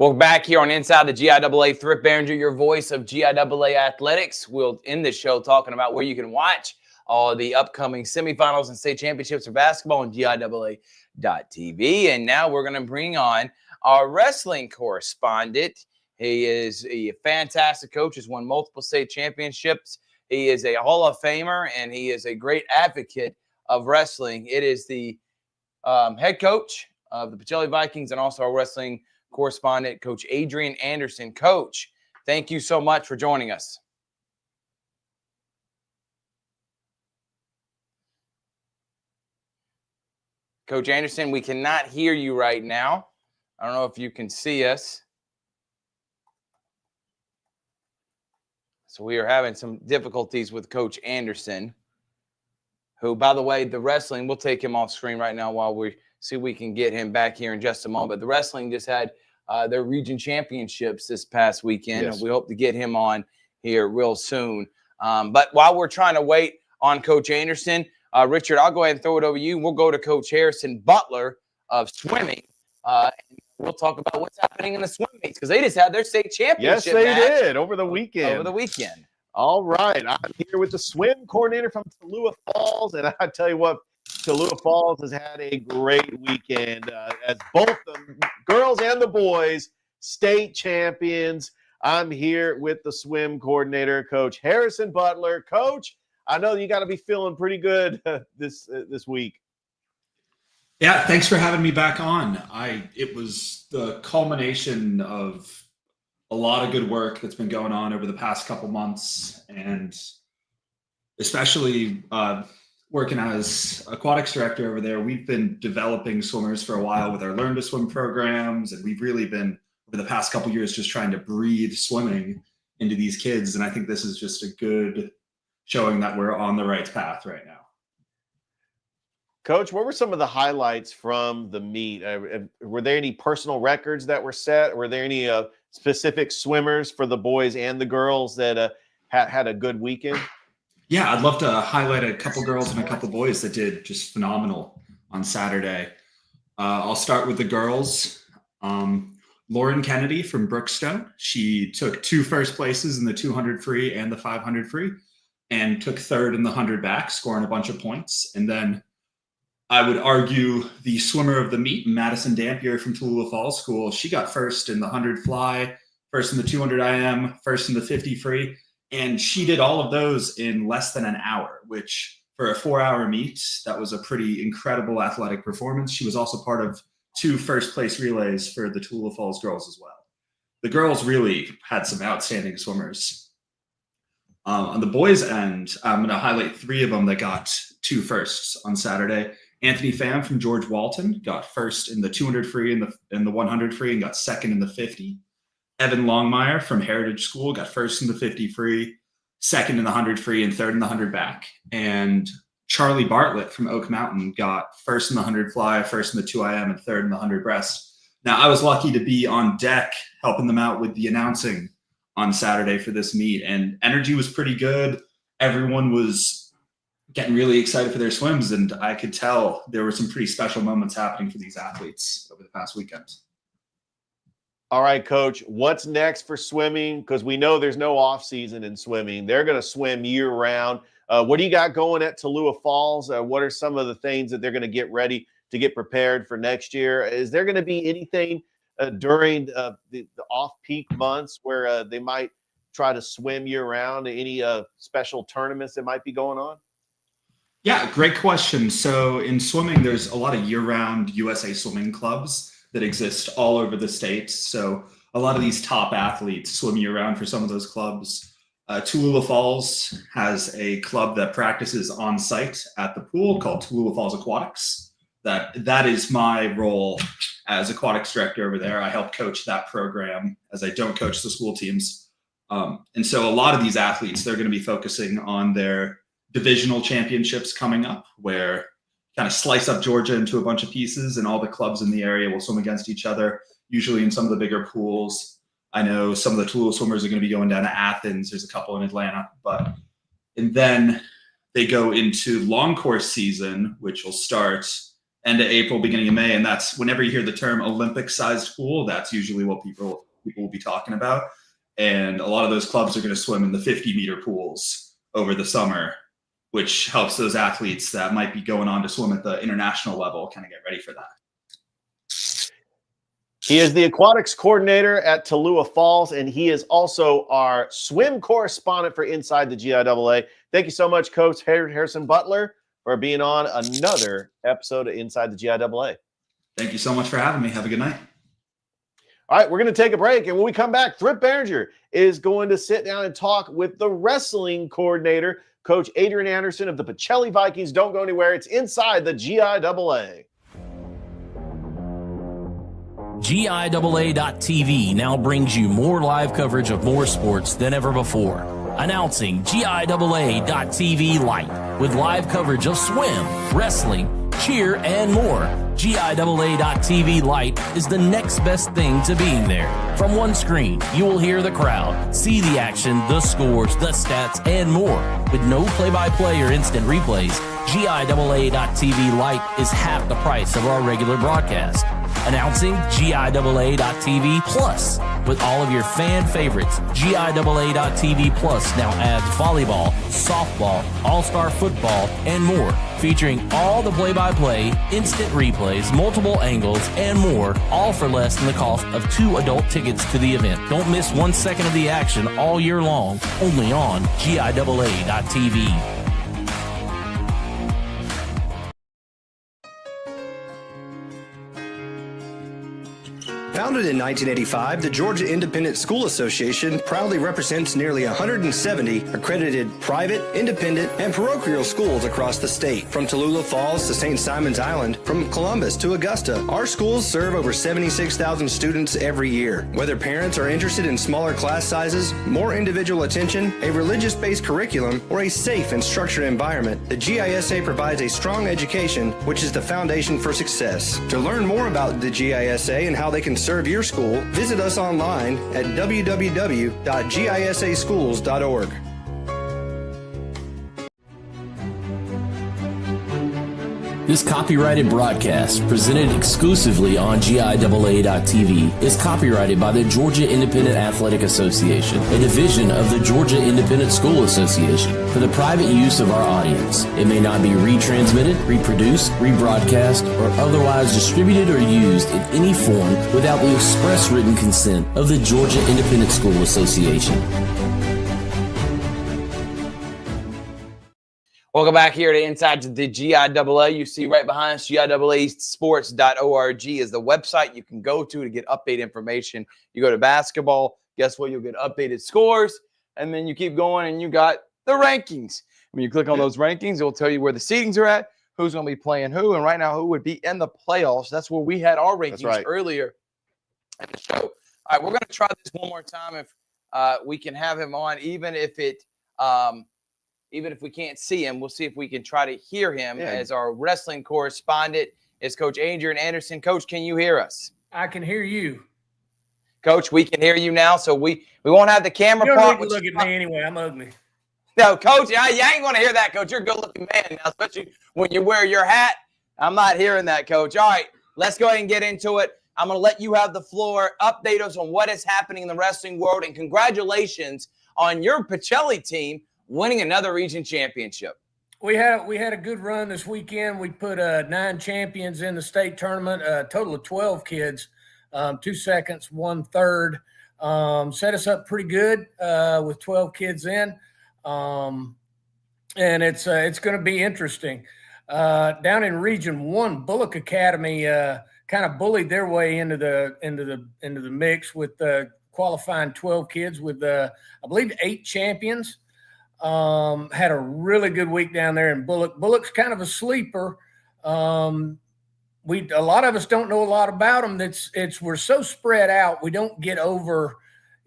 We're back here on Inside the GIAA. Thrift, Barringer, your voice of GIAA athletics. We'll end this show talking about where you can watch all the upcoming semifinals and state championships for basketball on GIAA.tv. And now we're going to bring on our wrestling correspondent. He is a fantastic coach, has won multiple state championships. He is a Hall of Famer, and he is a great advocate of wrestling. It is the head coach of the Pacelli Vikings and also our wrestling correspondent, Coach Adrian Anderson. Coach, thank you so much for joining us. Coach Anderson, we cannot hear you right now. I don't know if you can see us. So we are having some difficulties with Coach Anderson, who, by the way, the wrestling, we'll take him off screen right now while we see if we can get him back here in just a moment. But the wrestling just had their region championships this past weekend. Yes. And we hope to get him on here real soon. But while we're trying to wait on Coach Anderson, Richard, I'll go ahead and throw it over to you. We'll go to Coach Harrison Butler of swimming. And we'll talk about what's happening in the swim meets because they just had their state championship. Yes, they match did over the weekend. Over the weekend. All right. I'm here with the swim coordinator from Tallulah Falls. And I tell you what, Tallulah Falls has had a great weekend as both the girls and the boys state champions. I'm here with the swim coordinator, Coach Harrison Butler. Coach, I know you got to be feeling pretty good this week. Yeah, thanks for having me back on. It was the culmination of a lot of good work that's been going on over the past couple months, and especially working as aquatics director over there. We've been developing swimmers for a while with our Learn to Swim programs, and we've really been over the past couple years just trying to breathe swimming into these kids. And I think this is just a good showing that we're on the right path right now. Coach, what were some of the highlights from the meet? Were there any personal records that were set? Were there any specific swimmers for the boys and the girls that had a good weekend? Yeah, I'd love to highlight a couple girls and a couple boys that did just phenomenal on Saturday. I'll start with the girls. Lauren Kennedy from Brookstone. She took 2 first places in the 200 free and the 500 free and took 3rd in the 100 back, scoring a bunch of points. And then I would argue the swimmer of the meet, Madison Dampier from Tallulah Falls School, she got 1st in the 100 fly, 1st in the 200 IM, 1st in the 50 free. And she did all of those in less than an hour, which for a 4-hour meet, that was a pretty incredible athletic performance. She was also part of 2 first-place relays for the Tallulah Falls girls as well. The girls really had some outstanding swimmers. On the boys' end, I'm going to highlight 3 of them that got 2 firsts on Saturday. Anthony Pham from George Walton got 1st in the 200 free and the 100 free and got 2nd in the 50. Evan Longmire from Heritage School got 1st in the 50 free, 2nd in the 100 free, and 3rd in the 100 back. And Charlie Bartlett from Oak Mountain got 1st in the 100 fly, 1st in the 2 IM, and 3rd in the 100 breast. Now, I was lucky to be on deck helping them out with the announcing on Saturday for this meet, and energy was pretty good. Everyone was getting really excited for their swims, and I could tell there were some pretty special moments happening for these athletes over the past weekend. All right, Coach, what's next for swimming? Because we know there's no off season in swimming. They're going to swim year round. What do you got going at Tallulah Falls? What are some of the things that they're going to get ready to get prepared for next year? Is there going to be anything during the off-peak months where they might try to swim year round? Any special tournaments that might be going on? Yeah, great question. So in swimming, there's a lot of year-round USA swimming clubs that exist all over the state. So a lot of these top athletes swim year-round for some of those clubs. Tallulah Falls has a club that practices on site at the pool called Tallulah Falls Aquatics. That is my role as aquatics director over there. I help coach that program as I don't coach the school teams. And so a lot of these athletes, they're going to be focusing on their divisional championships coming up, where kind of slice up Georgia into a bunch of pieces and all the clubs in the area will swim against each other, usually in some of the bigger pools. I know some of the Tallulah swimmers are going to be going down to Athens. There's a couple in Atlanta, and then they go into long course season, which will start end of April, beginning of May. And that's whenever you hear the term Olympic-sized pool, that's usually what people will be talking about. And a lot of those clubs are going to swim in the 50-meter pools over the summer, which helps those athletes that might be going on to swim at the international level kind of get ready for that. He is the aquatics coordinator at Tallulah Falls, and he is also our swim correspondent for Inside the GIAA. Thank you so much, Coach Harrison Butler, for being on another episode of Inside the GIAA. Thank you so much for having me. Have a good night. All right, we're going to take a break, and when we come back, Thrift Barringer is going to sit down and talk with the wrestling coordinator, Coach Adrian Anderson of the Pacelli Vikings. Don't go anywhere. It's Inside the GIAA. GIAA.tv now brings you more live coverage of more sports than ever before. Announcing GIAA.tv Lite with live coverage of swim, wrestling, cheer, and more. GIAA.tv Lite is the next best thing to being there. From one screen, you will hear the crowd, see the action, the scores, the stats, and more. With no play-by-play or instant replays, GIAA.tv Lite is half the price of our regular broadcast. Announcing GIAA.tv Plus. With all of your fan favorites, GIAA.tv Plus now adds volleyball, softball, all-star football, and more, featuring all the play-by-play, instant replays, multiple angles, and more, all for less than the cost of 2 adult tickets to the event. Don't miss 1 second of the action all year long, only on GIAA.tv. Founded in 1985, the Georgia Independent School Association proudly represents nearly 170 accredited private, independent, and parochial schools across the state. From Tallulah Falls to St. Simon's Island, from Columbus to Augusta, our schools serve over 76,000 students every year. Whether parents are interested in smaller class sizes, more individual attention, a religious-based curriculum, or a safe and structured environment, the GISA provides a strong education, which is the foundation for success. To learn more about the GISA and how they can serve your school, visit us online at www.gisaschools.org. This copyrighted broadcast, presented exclusively on GIAA.tv, is copyrighted by the Georgia Independent Athletic Association, a division of the Georgia Independent School Association, for the private use of our audience. It may not be retransmitted, reproduced, rebroadcast, or otherwise distributed or used in any form without the express written consent of the Georgia Independent School Association. Welcome back here to Inside the GIAA. You see right behind us, GIAAsports.org is the website you can go to get updated information. You go to basketball, guess what? You'll get updated scores, and then you keep going, and you got the rankings. When you click on those rankings, it will tell you where the seedings are at, who's going to be playing who, and right now who would be in the playoffs. That's where we had our rankings earlier in the show. All right, we're going to try this one more time if we can have him on, even if we can't see him. We'll see if we can try to hear him as our wrestling correspondent is Coach Adrian Anderson. Coach, can you hear us? I can hear you. Coach, we can hear you now, so we won't have the camera. You don't need to look at me anyway. I'm ugly. No, Coach, you ain't going to hear that, Coach. You're a good-looking man now, especially when you wear your hat. I'm not hearing that, Coach. All right, let's go ahead and get into it. I'm going to let you have the floor. Update us on what is happening in the wrestling world, and congratulations on your Pacelli team winning another region championship. We had a good run this weekend. We put 9 champions in the state tournament, a total of 12 kids, 2 seconds, 1 third. Set us up pretty good with 12 kids in, and it's going to be interesting. Down in Region 1, Bullock Academy kind of bullied their way into the mix with qualifying 12 kids with I believe 8 champions. Had a really good week down there in Bullock. Bullock's kind of a sleeper. A lot of us don't know a lot about them. We're so spread out. We don't get over,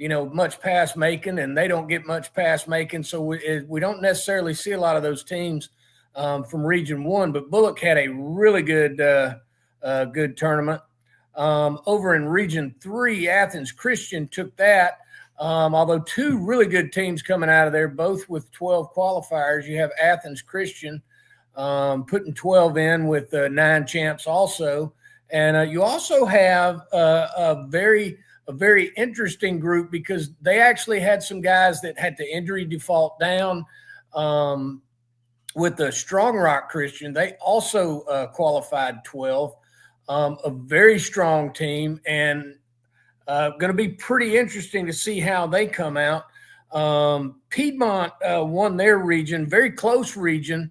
much pass making, and they don't get much pass making. So we don't necessarily see a lot of those teams from Region 1. But Bullock had a really good tournament. Over in Region 3, Athens Christian took that. Although 2 really good teams coming out of there, both with 12 qualifiers. You have Athens Christian putting 12 in with 9 champs also. And you also have a very interesting group because they actually had some guys that had to injury default down with the Strong Rock Christian. They also qualified 12. A very strong team, and going to be pretty interesting to see how they come out. Piedmont won their region, very close region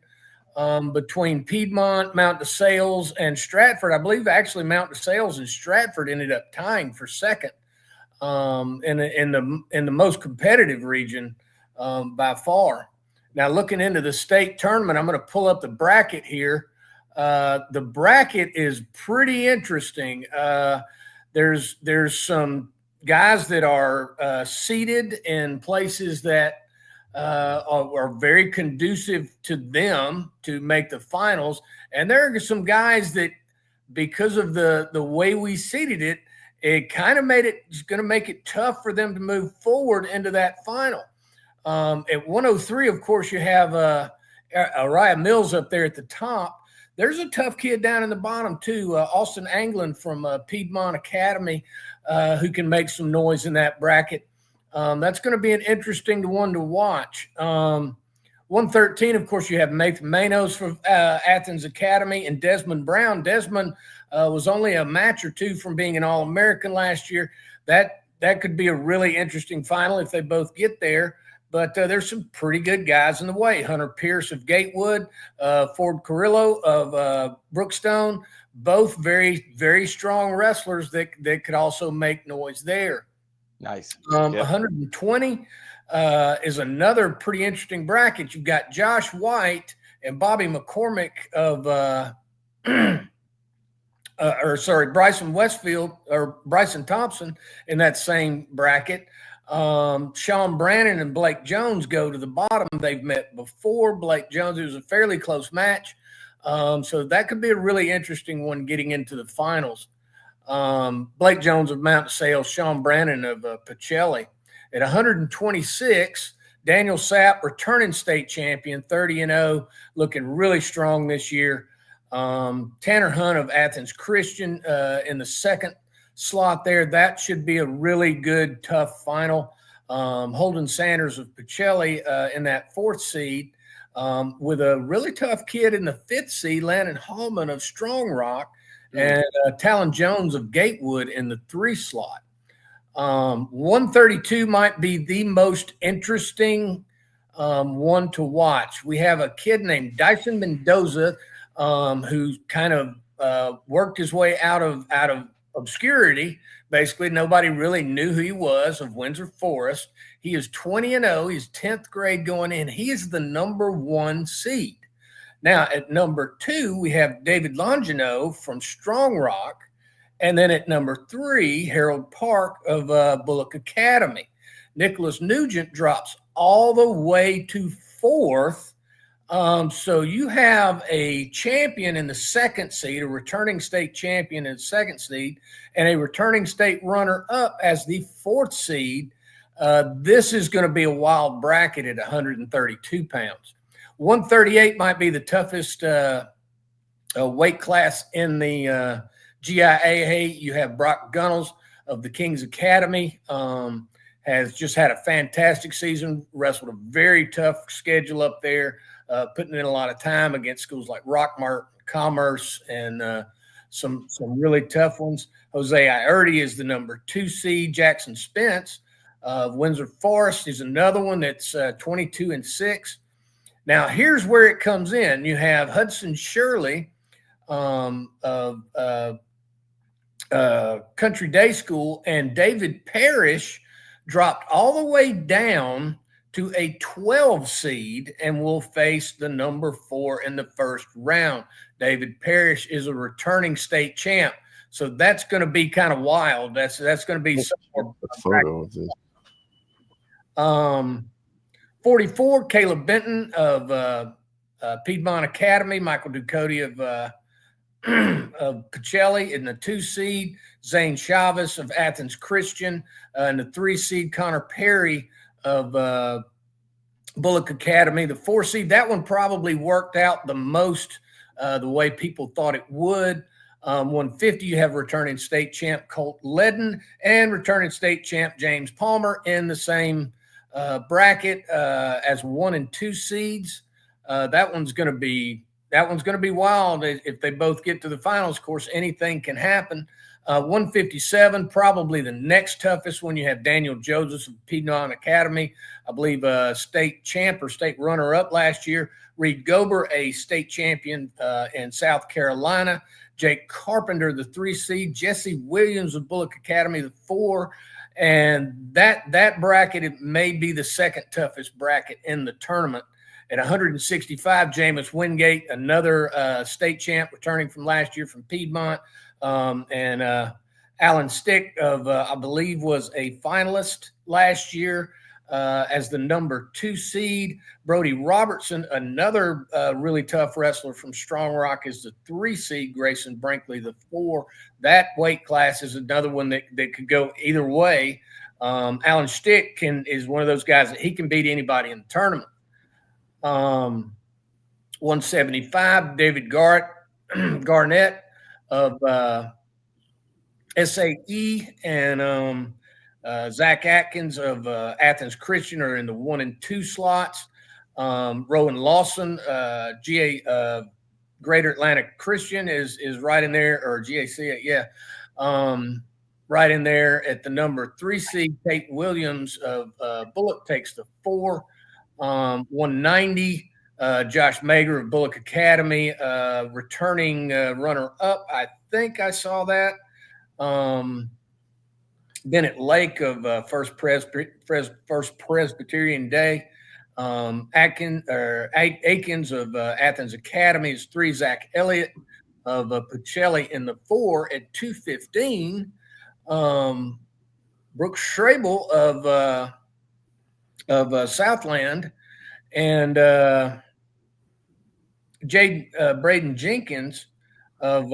between Piedmont, Mount DeSales, and Stratford. I believe actually Mount DeSales and Stratford ended up tying for second in the most competitive region by far. Now, looking into the state tournament, I'm going to pull up the bracket here. The bracket is pretty interesting. There's some guys that are seated in places that are very conducive to them to make the finals. And there are some guys that, because of the way we seated it, it kind of it's going to make it tough for them to move forward into that final. At 103, of course, you have Araya Mills up there at the top. There's a tough kid down in the bottom, too, Austin Anglin from Piedmont Academy, who can make some noise in that bracket. That's going to be an interesting one to watch. 113, of course, you have Nathan Manos from Athens Academy and Desmond Brown. Desmond was only a match or two from being an All-American last year. That could be a really interesting final if they both get there. But there's some pretty good guys in the way. Hunter Pierce of Gatewood, Ford Carrillo of Brookstone, both very, very strong wrestlers that could also make noise there. Nice. 120 is another pretty interesting bracket. You've got Josh White and Bobby McCormick of Bryson Westfield or Bryson Thompson in that same bracket. Sean Brannon and Blake Jones go to the bottom. They've met before. Blake Jones, it was a fairly close match. So that could be a really interesting one getting into the finals. Blake Jones of Mount DeSales, Sean Brannon of Pacelli. At 126, Daniel Sapp, returning state champion, 30-0, looking really strong this year. Tanner Hunt of Athens Christian in the second slot there. That should be a really good, tough final. Holden Sanders of Pacelli in that 4th seed with a really tough kid in the 5th seed, Landon Hallman of Strong Rock, and Talon Jones of Gatewood in the 3 slot. 132 might be the most interesting one to watch. We have a kid named Dyson Mendoza who kind of worked his way out of obscurity. Basically, nobody really knew who he was, of Windsor Forest. He is 20-0. He's 10th grade going in. He is the number 1 seed. Now, at number 2, we have David Longino from Strong Rock. And then at number 3, Harold Park of Bullock Academy. Nicholas Nugent drops all the way to 4th. So you have a champion in the 2nd seed, a returning state champion in the 2nd seed, and a returning state runner-up as the 4th seed. This is going to be a wild bracket at 132 pounds. 138 might be the toughest weight class in the GIAA. You have Brock Gunnels of the Kings Academy. Has just had a fantastic season, wrestled a very tough schedule up there. Putting in a lot of time against schools like Rockmart, Commerce, and some really tough ones. Jose Ierte is the number 2 seed. Jackson Spence of Windsor Forest is another one that's 22-6. Now, here's where it comes in. You have Hudson Shirley of Country Day School, and David Parrish dropped all the way down to a 12 seed and will face the number 4 in the first round. David Parrish is a returning state champ. So that's going to be kind of wild. That's going to be photo of this. 44, Caleb Benton of Piedmont Academy, Michael Ducote of Pacelli in the 2 seed, Zane Chavez of Athens Christian in the 3 seed, Connor Perry of Bullock Academy, the 4 seed. That one probably worked out the most the way people thought it would. 150, you have returning state champ Colt Ledden and returning state champ James Palmer in the same bracket as 1 and 2 seeds. That one's going to be wild if they both get to the finals. Of course, anything can happen. 157, probably the next toughest one. You have Daniel Joseph of Piedmont Academy, I believe state champ or state runner-up last year. Reed Gober, a state champion in South Carolina. Jake Carpenter, the 3 seed. Jesse Williams of Bullock Academy, the 4. And that bracket, it may be the second toughest bracket in the tournament. At 165, Jameis Wingate, another state champ returning from last year from Piedmont. And Alan Stick of, I believe, was a finalist last year as the number 2 seed. Brody Robertson, another really tough wrestler from Strong Rock, is the 3 seed. Grayson Brinkley, the 4. That weight class is another one that could go either way. Alan Stick is one of those guys that he can beat anybody in the tournament. 175, David Garnett of SAE and Zach Atkins of Athens Christian are in the 1 and 2 slots. Rowan Lawson, Greater Atlantic Christian is right in there, or GAC, yeah. Right in there at the number 3 seed. Tate Williams of Bullock takes the 4. 190, Josh Mager of Bullock Academy, returning runner-up. I think I saw that. Bennett Lake of First Presbyterian Day. Akins of Athens Academy is 3. Zach Elliott of Pacelli in the 4 at 215. Brooks Schrabel of Southland and Braden Jenkins of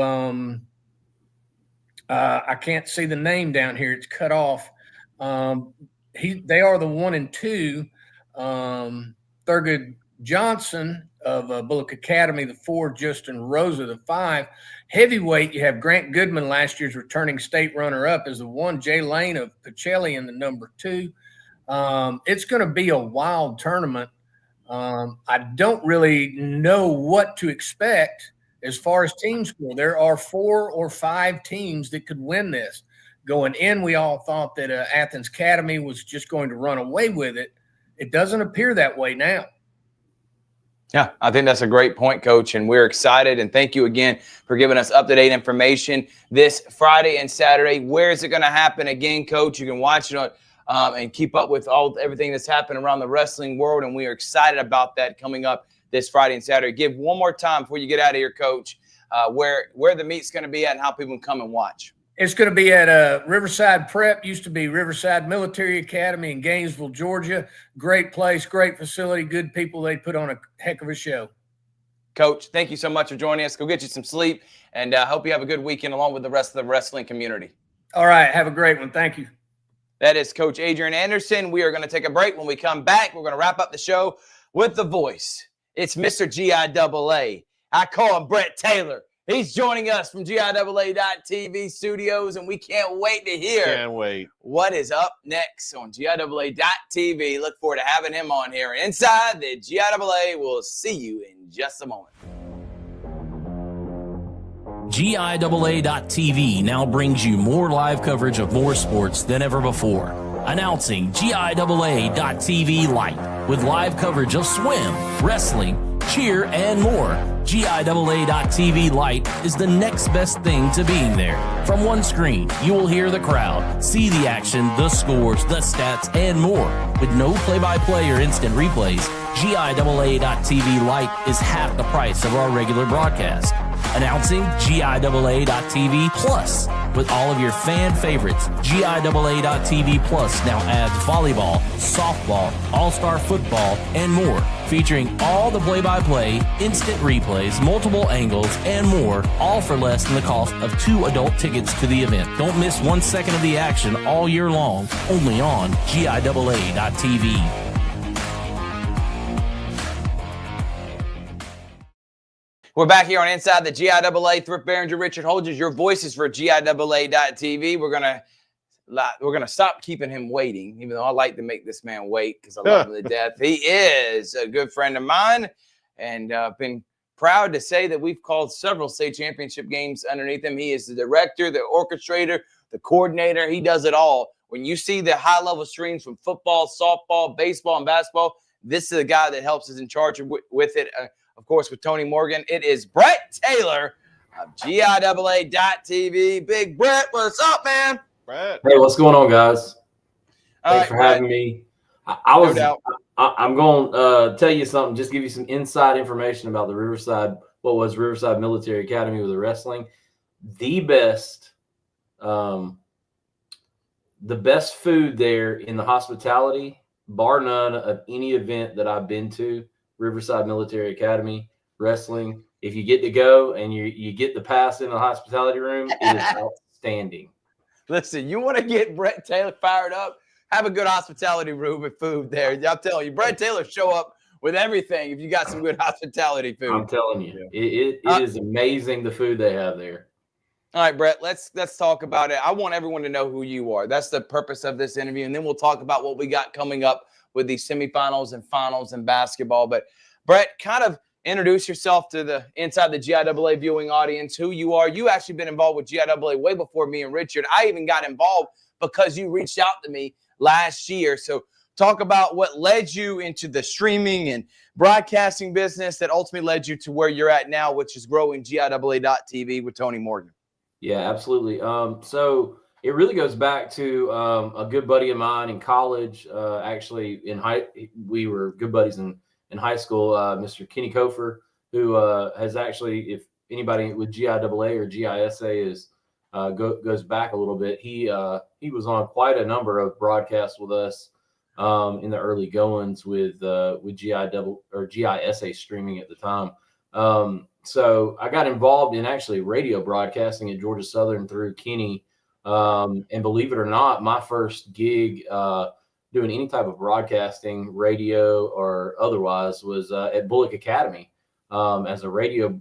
I can't see the name down here. It's cut off. They are the 1 and 2. Thurgood Johnson of Bullock Academy, the 4. Justin Rosa, the 5. Heavyweight, you have Grant Goodman, last year's returning state runner-up, is the 1. Jay Lane of Pacelli in the number 2. It's going to be a wild tournament. I don't really know what to expect as far as teams go. There are 4 or 5 teams that could win this. Going in, we all thought that Athens Academy was just going to run away with it. It doesn't appear that way now. Yeah, I think that's a great point, Coach, and we're excited. And thank you again for giving us up-to-date information this Friday and Saturday. Where is it going to happen again, Coach? You can watch it on and keep up with everything that's happening around the wrestling world, and we are excited about that coming up this Friday and Saturday. Give one more time before you get out of here, Coach, where the meet's going to be at and how people can come and watch. It's going to be at Riverside Prep, used to be Riverside Military Academy in Gainesville, Georgia. Great place, great facility, good people. They put on a heck of a show. Coach, thank you so much for joining us. Go get you some sleep, and I hope you have a good weekend along with the rest of the wrestling community. All right, have a great one. Thank you. That is Coach Adrian Anderson. We are going to take a break. When we come back, we're going to wrap up the show with the voice. It's Mr. GIAA. I call him Brett Taylor. He's joining us from GIAA.TV studios, and we can't wait to hear what is up next on GIAA.TV. Look forward to having him on here. Inside the GIAA, we'll see you in just a moment. GIAA.TV now brings you more live coverage of more sports than ever before. Announcing GIAA.TV Lite with live coverage of swim, wrestling, cheer, and more. GIAA.TV Lite is the next best thing to being there. From one screen, you will hear the crowd, see the action, the scores, the stats, and more. With no play-by-play or instant replays, GIAA.TV Lite is half the price of our regular broadcast. Announcing GIAA.TV Plus. With all of your fan favorites, GIAA.TV Plus now adds volleyball, softball, all-star football, and more. Featuring all the play-by-play, instant replays, multiple angles, and more, all for less than the cost of 2 adult tickets to the event. Don't miss 1 second of the action all year long, only on GIAA.TV. We're back here on Inside the GIAA. Thrift, Barringer, Richard Holdridge. Your voices for GIAA.tv. We're gonna stop keeping him waiting, even though I like to make this man wait because I love him to death. He is a good friend of mine, and been proud to say that we've called several state championship games underneath him. He is the director, the orchestrator, the coordinator. He does it all. When you see the high-level streams from football, softball, baseball, and basketball, this is the guy that helps us in charge with it. Of course, with Tony Morgan, it is Brett Taylor of GIAA.tv. Big Brett, what's up, man? Brett. Hey, what's going on, guys? Thanks for Brett, having me. No doubt. I'm going to tell you something, just give you some inside information about the Riverside Military Academy with the wrestling. The best food there in the hospitality, bar none, of any event that I've been to. Riverside Military Academy wrestling. If you get to go and you get the pass in the hospitality room, it is outstanding. Listen, you want to get Brett Taylor fired up? Have a good hospitality room with food there. I'm telling you, Brett Taylor show up with everything if you got some good hospitality food. I'm telling you, it is amazing the food they have there. All right, Brett, let's talk about it. I want everyone to know who you are. That's the purpose of this interview, and then we'll talk about what we got coming up with the semifinals and finals in basketball. But Brett, kind of introduce yourself to the Inside the GIAA viewing audience, who you are. You actually been involved with GIAA way before me and Richard. I even got involved because you reached out to me last year. So talk about what led you into the streaming and broadcasting business that ultimately led you to where you're at now, which is growing GIAA.tv with Tony Morgan. Yeah, absolutely. So it really goes back to a good buddy of mine in college. Actually, we were good buddies in high school. Mr. Kenny Kofer, who has actually, if anybody with GIAA or GISA is goes back a little bit, he was on quite a number of broadcasts with us in the early goings with GIAA or GISA streaming at the time. So I got involved in actually radio broadcasting at Georgia Southern through Kenny. And believe it or not, my first gig doing any type of broadcasting, radio or otherwise, was at Bullock Academy as a radio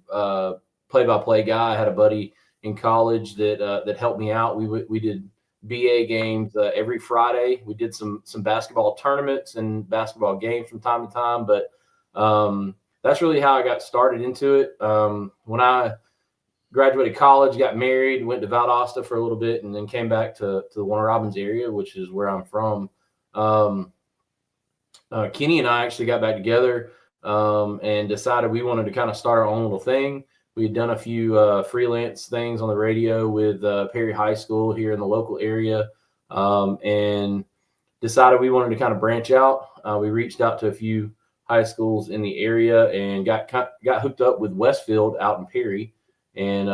play-by-play guy. I had a buddy in college that helped me out. We did BA games every Friday. We did some basketball tournaments and basketball games from time to time, but that's really how I got started into it. When I graduated college, got married, went to Valdosta for a little bit, and then came back to the Warner Robins area, which is where I'm from. Kenny and I actually got back together and decided we wanted to kind of start our own little thing. We had done a few freelance things on the radio with Perry High School here in the local area, and decided we wanted to kind of branch out. We reached out to a few high schools in the area and got hooked up with Westfield out in Perry. And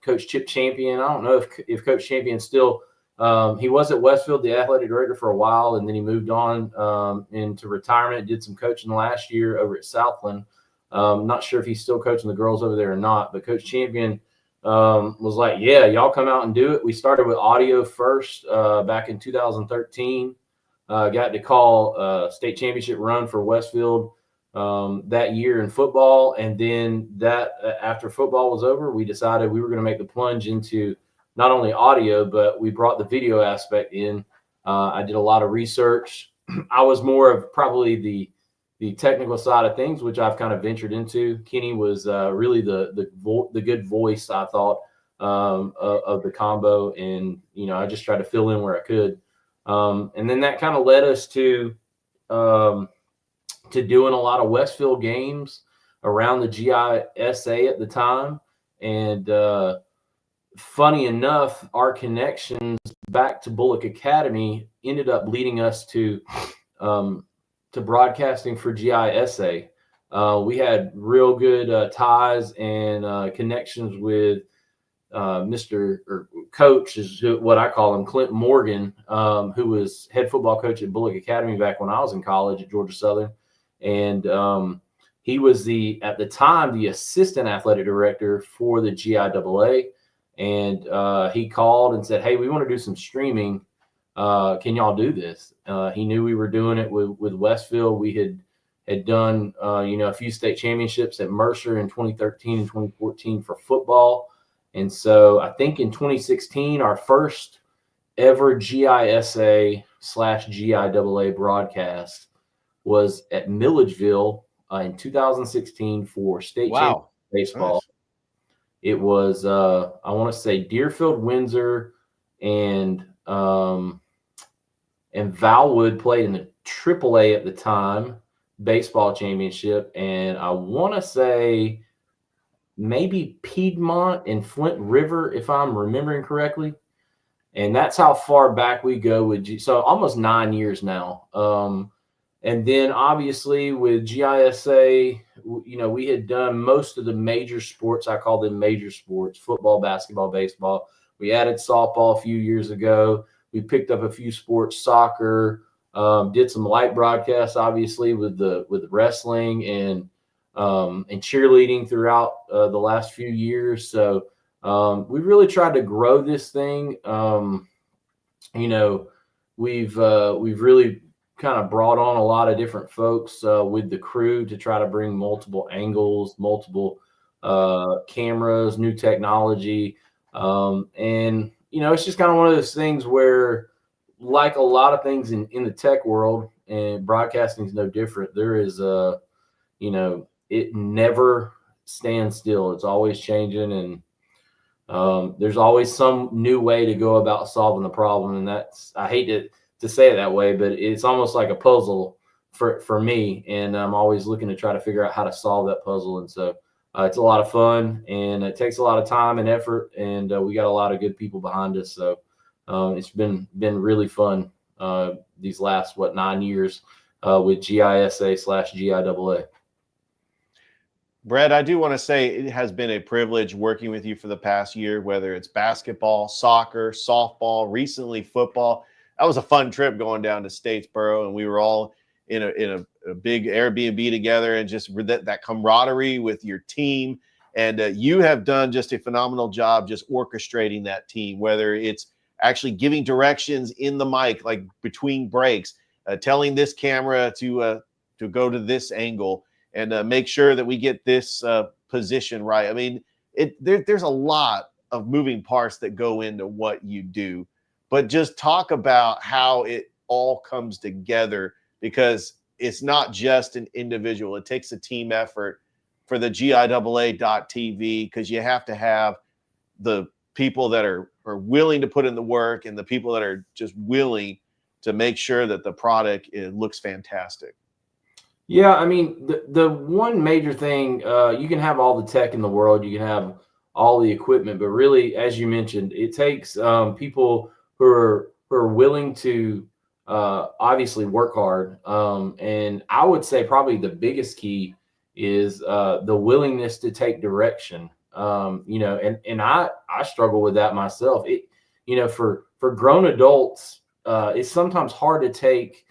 Coach Chip Champion, I don't know if Coach Champion still, he was at Westfield, the athletic director, for a while, and then he moved on into retirement, did some coaching last year over at Southland. Not sure if he's still coaching the girls over there or not, but Coach Champion was like, yeah, y'all come out and do it. We started with audio first back in 2013. Got to call state championship run for Westfield that year in football. And then after football was over, we decided we were going to make the plunge into not only audio, but we brought the video aspect in. I did a lot of research. I was more of probably the technical side of things, which I've kind of ventured into. Kenny was really the good voice, I thought, of the combo. And, I just tried to fill in where I could. And then that kind of led us to doing a lot of Westfield games around the GISA at the time. And funny enough, our connections back to Bullock Academy ended up leading us to broadcasting for GISA. We had real good ties and connections with Coach is what I call him, Clint Morgan, who was head football coach at Bullock Academy back when I was in college at Georgia Southern. And he was at the time, the assistant athletic director for the GIAA. And he called and said, hey, we want to do some streaming. Can y'all do this? He knew we were doing it with Westfield. We had done, a few state championships at Mercer in 2013 and 2014 for football. And so I think in 2016, our first ever GISA/GIAA broadcast was at Milledgeville in 2016 for state championship baseball. Nice. It was, I want to say Deerfield, Windsor, and Valwood played in the AAA at the time baseball championship, and I want to say maybe Piedmont and Flint River, if I'm remembering correctly. And that's how far back we go with so almost 9 years now. And then obviously with GISA, we had done most of the major sports. I call them major sports: football, basketball, baseball. We added softball a few years ago. We picked up a few sports, soccer, did some light broadcasts, obviously with the wrestling and cheerleading throughout the last few years. So we really tried to grow this thing. We've really kind of brought on a lot of different folks with the crew to try to bring multiple angles, multiple cameras, new technology. And, it's just kind of one of those things where, like a lot of things in the tech world, and broadcasting is no different, there is it never stands still. It's always changing, and there's always some new way to go about solving the problem. And I hate to say it that way, but it's almost like a puzzle for me. And I'm always looking to try to figure out how to solve that puzzle. And so it's a lot of fun, and it takes a lot of time and effort, and we got a lot of good people behind us. So it's been really fun these last 9 years with GISA/GIAA. Brett, I do want to say it has been a privilege working with you for the past year, whether it's basketball, soccer, softball, recently football. That was a fun trip going down to Statesboro, and we were all in a big Airbnb together, and just that camaraderie with your team. And you have done just a phenomenal job just orchestrating that team, whether it's actually giving directions in the mic, like between breaks, telling this camera to go to this angle, and make sure that we get this position right. I mean, there's a lot of moving parts that go into what you do, but just talk about how it all comes together, because it's not just an individual. It takes a team effort for the GIAA.TV, because you have to have the people that are willing to put in the work, and the people that are just willing to make sure that the product looks fantastic. Yeah, I mean, the one major thing, you can have all the tech in the world, you can have all the equipment, but really, as you mentioned, it takes people who are willing to obviously work hard. And I would say probably the biggest key is the willingness to take direction. And I struggle with that myself. For grown adults, it's sometimes hard to take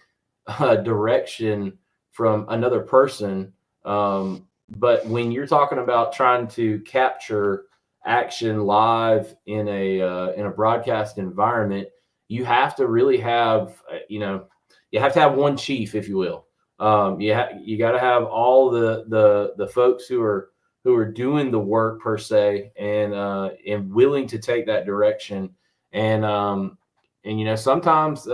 direction from another person. But when you're talking about trying to capture action live in a broadcast environment, you have to really have, you have to have one chief, if you will. You got to have all the folks who are doing the work per se, and willing to take that direction. And sometimes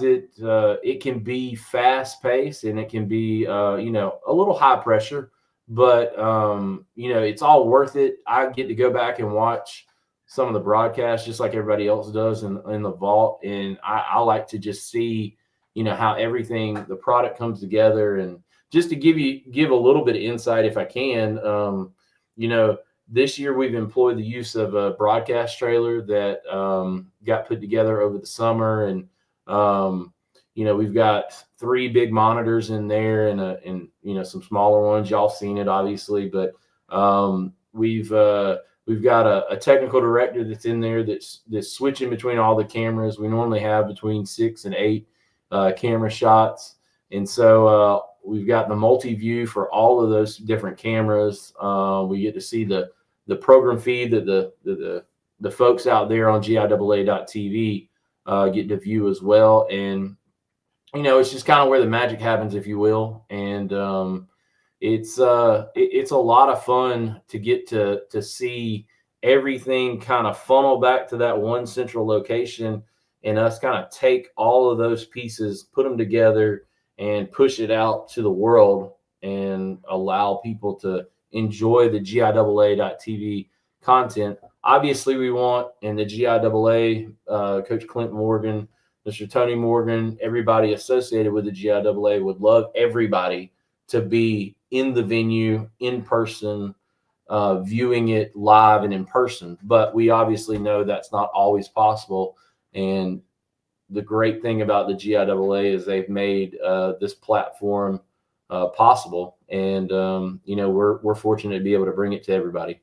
it can be fast paced, and it can be a little high pressure, but it's all worth it. I get to go back and watch some of the broadcasts just like everybody else does in the vault, and I like to just see how everything, the product comes together. And just to give a little bit of insight, if I can, this year we've employed the use of a broadcast trailer that got put together over the summer, and we've got 3 big monitors in there, and some smaller ones. Y'all seen it obviously, but we've got a technical director that's in there that's switching between all the cameras. We normally have between 6 and 8 camera shots, and so we've got the multi-view for all of those different cameras. We get to see the program feed that the folks out there on GIAA.TV get to view as well. And it's just kind of where the magic happens, if you will. And it's a lot of fun to get to see everything kind of funnel back to that one central location, and us kind of take all of those pieces, put them together, and push it out to the world and allow people to enjoy the GIAA.TV content. Obviously, we want, and the GIAA, Coach Clint Morgan, Mr. Tony Morgan, everybody associated with the GIAA would love everybody to be in the venue, in person, viewing it live and in person. But we obviously know that's not always possible. And the great thing about the GIAA is they've made this platform possible. And, we're fortunate to be able to bring it to everybody.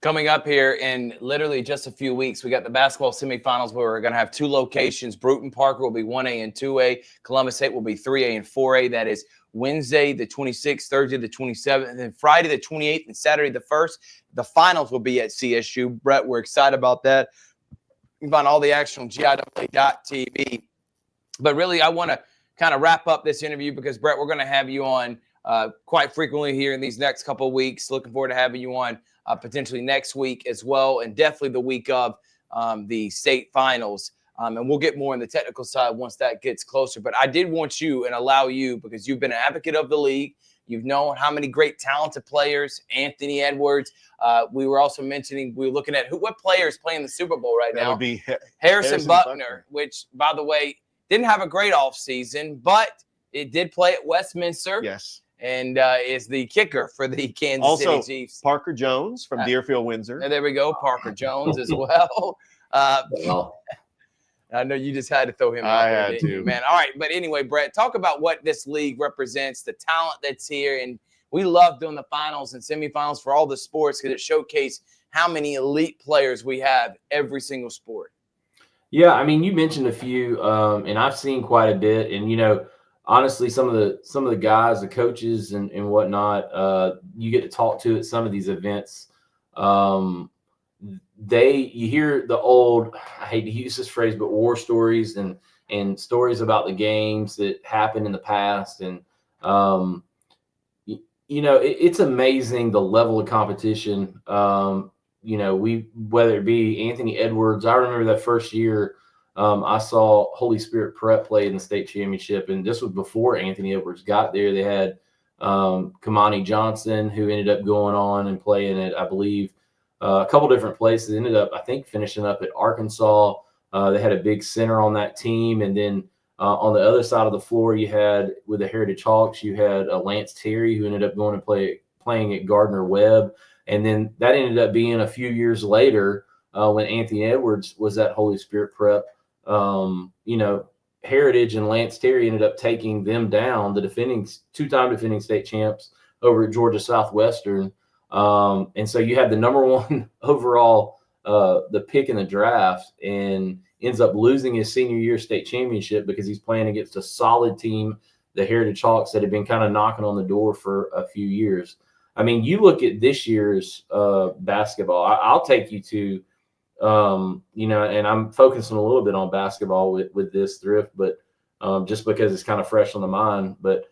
Coming up here in literally just a few weeks, we got the basketball semifinals where we're going to have two locations. Bruton Parker will be 1A and 2A. Columbus State will be 3A and 4A. That is Wednesday, the 26th, Thursday, the 27th, and then Friday, the 28th, and Saturday, the 1st. The finals will be at CSU. Brett, we're excited about that. You can find all the action on GIAA.TV. But really, I want to kind of wrap up this interview because, Brett, we're going to have you on quite frequently here in these next couple of weeks. Looking forward to having you on potentially next week as well, and definitely the week of the state finals. And we'll get more on the technical side once that gets closer. But I did want you and allow you, because you've been an advocate of the league. You've known how many great talented players, Anthony Edwards. We were also mentioning, we were looking at what players play in the Super Bowl right now. That would be Harrison Buckner, which, by the way, didn't have a great offseason, but it did play at Westminster. Yes. And is the kicker for the Kansas also, City Chiefs. Parker Jones from Deerfield, Windsor. And there we go, Parker Jones as well. I know you just had to throw him out there, had to, man. All right, but anyway, Brett, talk about what this league represents, the talent that's here, and we love doing the finals and semifinals for all the sports because it showcases how many elite players we have every single sport. Yeah, I mean, you mentioned a few, and I've seen quite a bit, and honestly, some of the guys, the coaches and whatnot, you get to talk to at some of these events. You hear the old, I hate to use this phrase, but war stories and stories about the games that happened in the past. And, it's amazing the level of competition. Whether it be Anthony Edwards, I remember that first year, I saw Holy Spirit Prep play in the state championship, and this was before Anthony Edwards got there. They had Kamani Johnson, who ended up going on and playing at, I believe, a couple different places. Ended up, I think, finishing up at Arkansas. They had a big center on that team, and then on the other side of the floor, you had with the Heritage Hawks, you had Lance Terry, who ended up going to playing at Gardner Webb, and then that ended up being a few years later when Anthony Edwards was at Holy Spirit Prep. Heritage and Lance Terry ended up taking them down, the two-time defending state champs over at Georgia Southwestern. And so you had the number one overall, the pick in the draft, and ends up losing his senior year state championship because he's playing against a solid team, the Heritage Hawks, that had been kind of knocking on the door for a few years. I mean, you look at this year's basketball. I'll take you to, and I'm focusing a little bit on basketball with this Thrift, but just because it's kind of fresh on the mind. But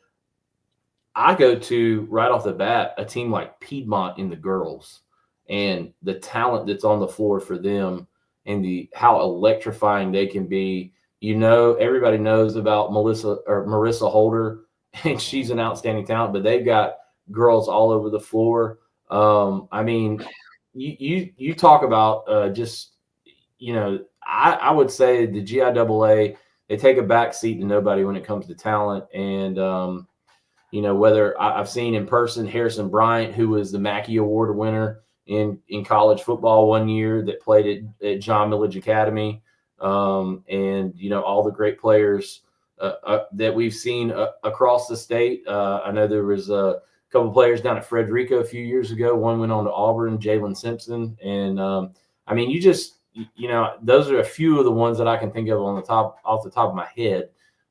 I go to, right off the bat, a team like Piedmont in the girls and the talent that's on the floor for them and how electrifying they can be. Everybody knows about Marissa Holder, and she's an outstanding talent, but they've got girls all over the floor. I mean, you talk about I would say the GIAA, they take a back seat to nobody when it comes to talent. And, whether I've seen in person Harrison Bryant, who was the Mackey Award winner in college football one year, that played at John Millage Academy. And, all the great players that we've seen across the state. I know there was a couple players down at Frederica a few years ago. One went on to Auburn, Jalen Simpson. And I mean, those are a few of the ones that I can think of off the top of my head.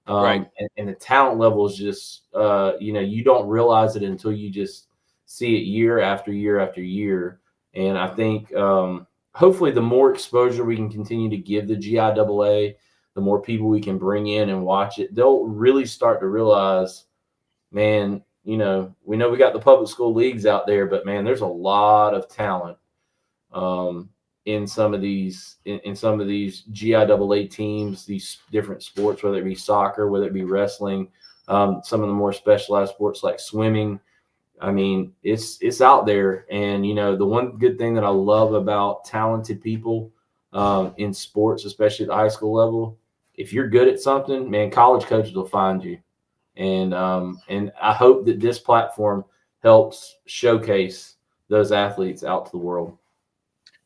Right. And the talent level is just, you don't realize it until you just see it year after year after year. And I think hopefully the more exposure we can continue to give the GIAA, the more people we can bring in and watch it, they'll really start to realize, man, we know we got the public school leagues out there, but man, there's a lot of talent in some of these GIAA teams, these different sports, whether it be soccer, whether it be wrestling, some of the more specialized sports like swimming. I mean, it's out there. And, the one good thing that I love about talented people in sports, especially at the high school level, if you're good at something, man, college coaches will find you. And I hope that this platform helps showcase those athletes out to the world.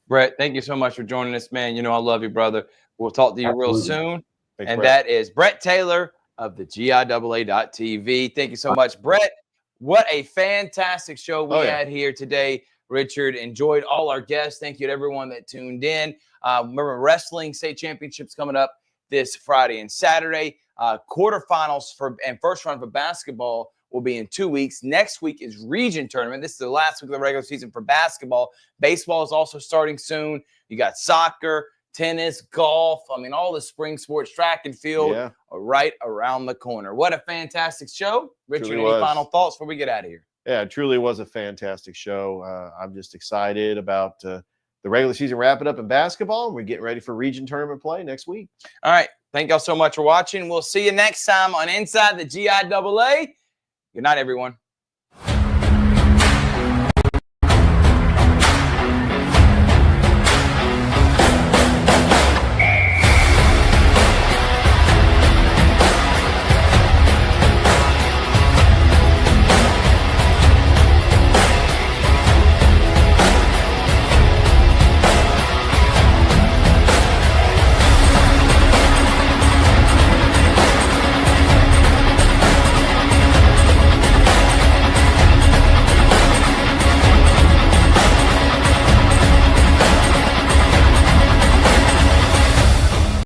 Brett, thank you so much for joining us, man. I love you, brother. We'll talk to you real soon. Thanks, and Brett. that is Brett Taylor of the GIAA.TV. Thank you so much, Brett. What a fantastic show we had here today, Richard. Enjoyed all our guests. Thank you to everyone that tuned in. Remember, wrestling state championships coming up this Friday and Saturday. Quarterfinals and first round for basketball will be in 2 weeks. Next week is region tournament. This is the last week of the regular season for basketball. Baseball is also starting soon. You got soccer, tennis, golf. I mean, all the spring sports, track and field are right around the corner. What a fantastic show. Richard, any final thoughts before we get out of here? Yeah, it truly was a fantastic show. I'm just excited about the regular season wrapping up in basketball. We're getting ready for region tournament play next week. All right. Thank y'all so much for watching. We'll see you next time on Inside the GIAA. Good night, everyone.